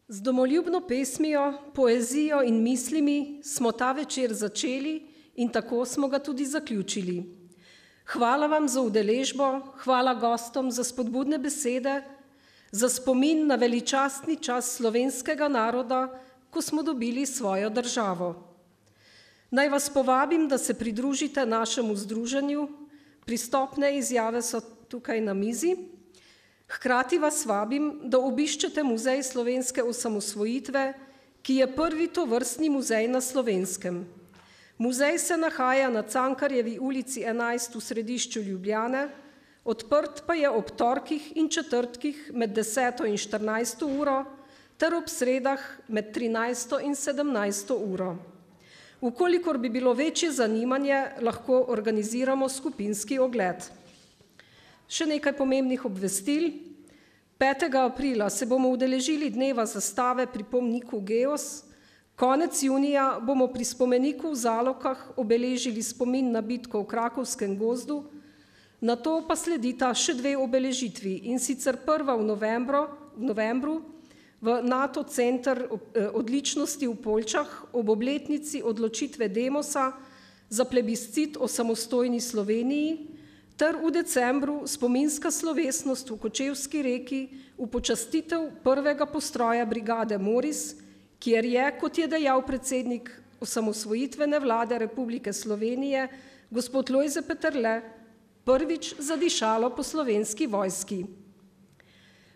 Z domoljubno pesmijo, poezijo in mislimi smo ta večer začeli in tako smo ga tudi zaključili. Hvala vam za udeležbo, hvala gostom za spodbudne besede, za spomin na veličastni čas slovenskega naroda, ko smo dobili svojo državo. Naj vas povabim, da se pridružite našemu združenju, pristopne izjave so tukaj na mizi. Hkrati vas vabim, da obiščete Muzej slovenske osamosvojitve, ki je prvi tovrstni muzej na Slovenskem. Muzej se nahaja na Cankarjevi ulici 11 v središču Ljubljane, odprt pa je ob torkih in četrtkih med 10. in 14. uro ter ob sredah med 13. in 17. uro. Ukolikor bi bilo večje zanimanje, lahko organiziramo skupinski ogled. Še nekaj pomembnih obvestil. 5. aprila se bomo udeležili dneva zastave pri pomniku Geos. Konec junija bomo pri spomeniku v Zalokah obeležili spomin na bitko v Krakovskem gozdu, nato pa sledita še dve obeležitvi, in sicer prva v novembru v NATO center odličnosti v Poljčah ob obletnici odločitve Demosa za plebiscit o samostojni Sloveniji, ter v decembru spominska slovesnost v Kočevski Reki v počastitev prvega postroja brigade Moris, kjer je, kot je dejal predsednik osamosvojitvene vlade Republike Slovenije, gospod Lojze Peterle, prvič zadišalo po slovenski vojski.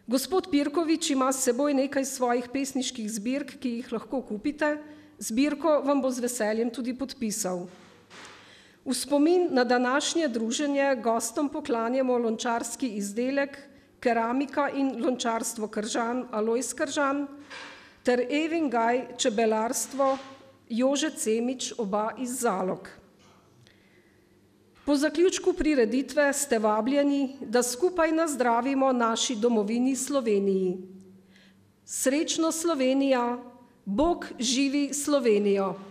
Gospod Pirkovič ima s seboj nekaj svojih pesniških zbirk, ki jih lahko kupite. Zbirko vam bo z veseljem tudi podpisal. V spomin na današnje druženje gostom poklanjamo lončarski izdelek, keramika in lončarstvo Kržan, Alojz Kržan, ter Evingaj čebelarstvo Jože Cemič, oba iz Zalog. Po zaključku prireditve ste vabljeni, da skupaj nazdravimo naši domovini Sloveniji. Srečno Slovenija, Bog živi Slovenijo!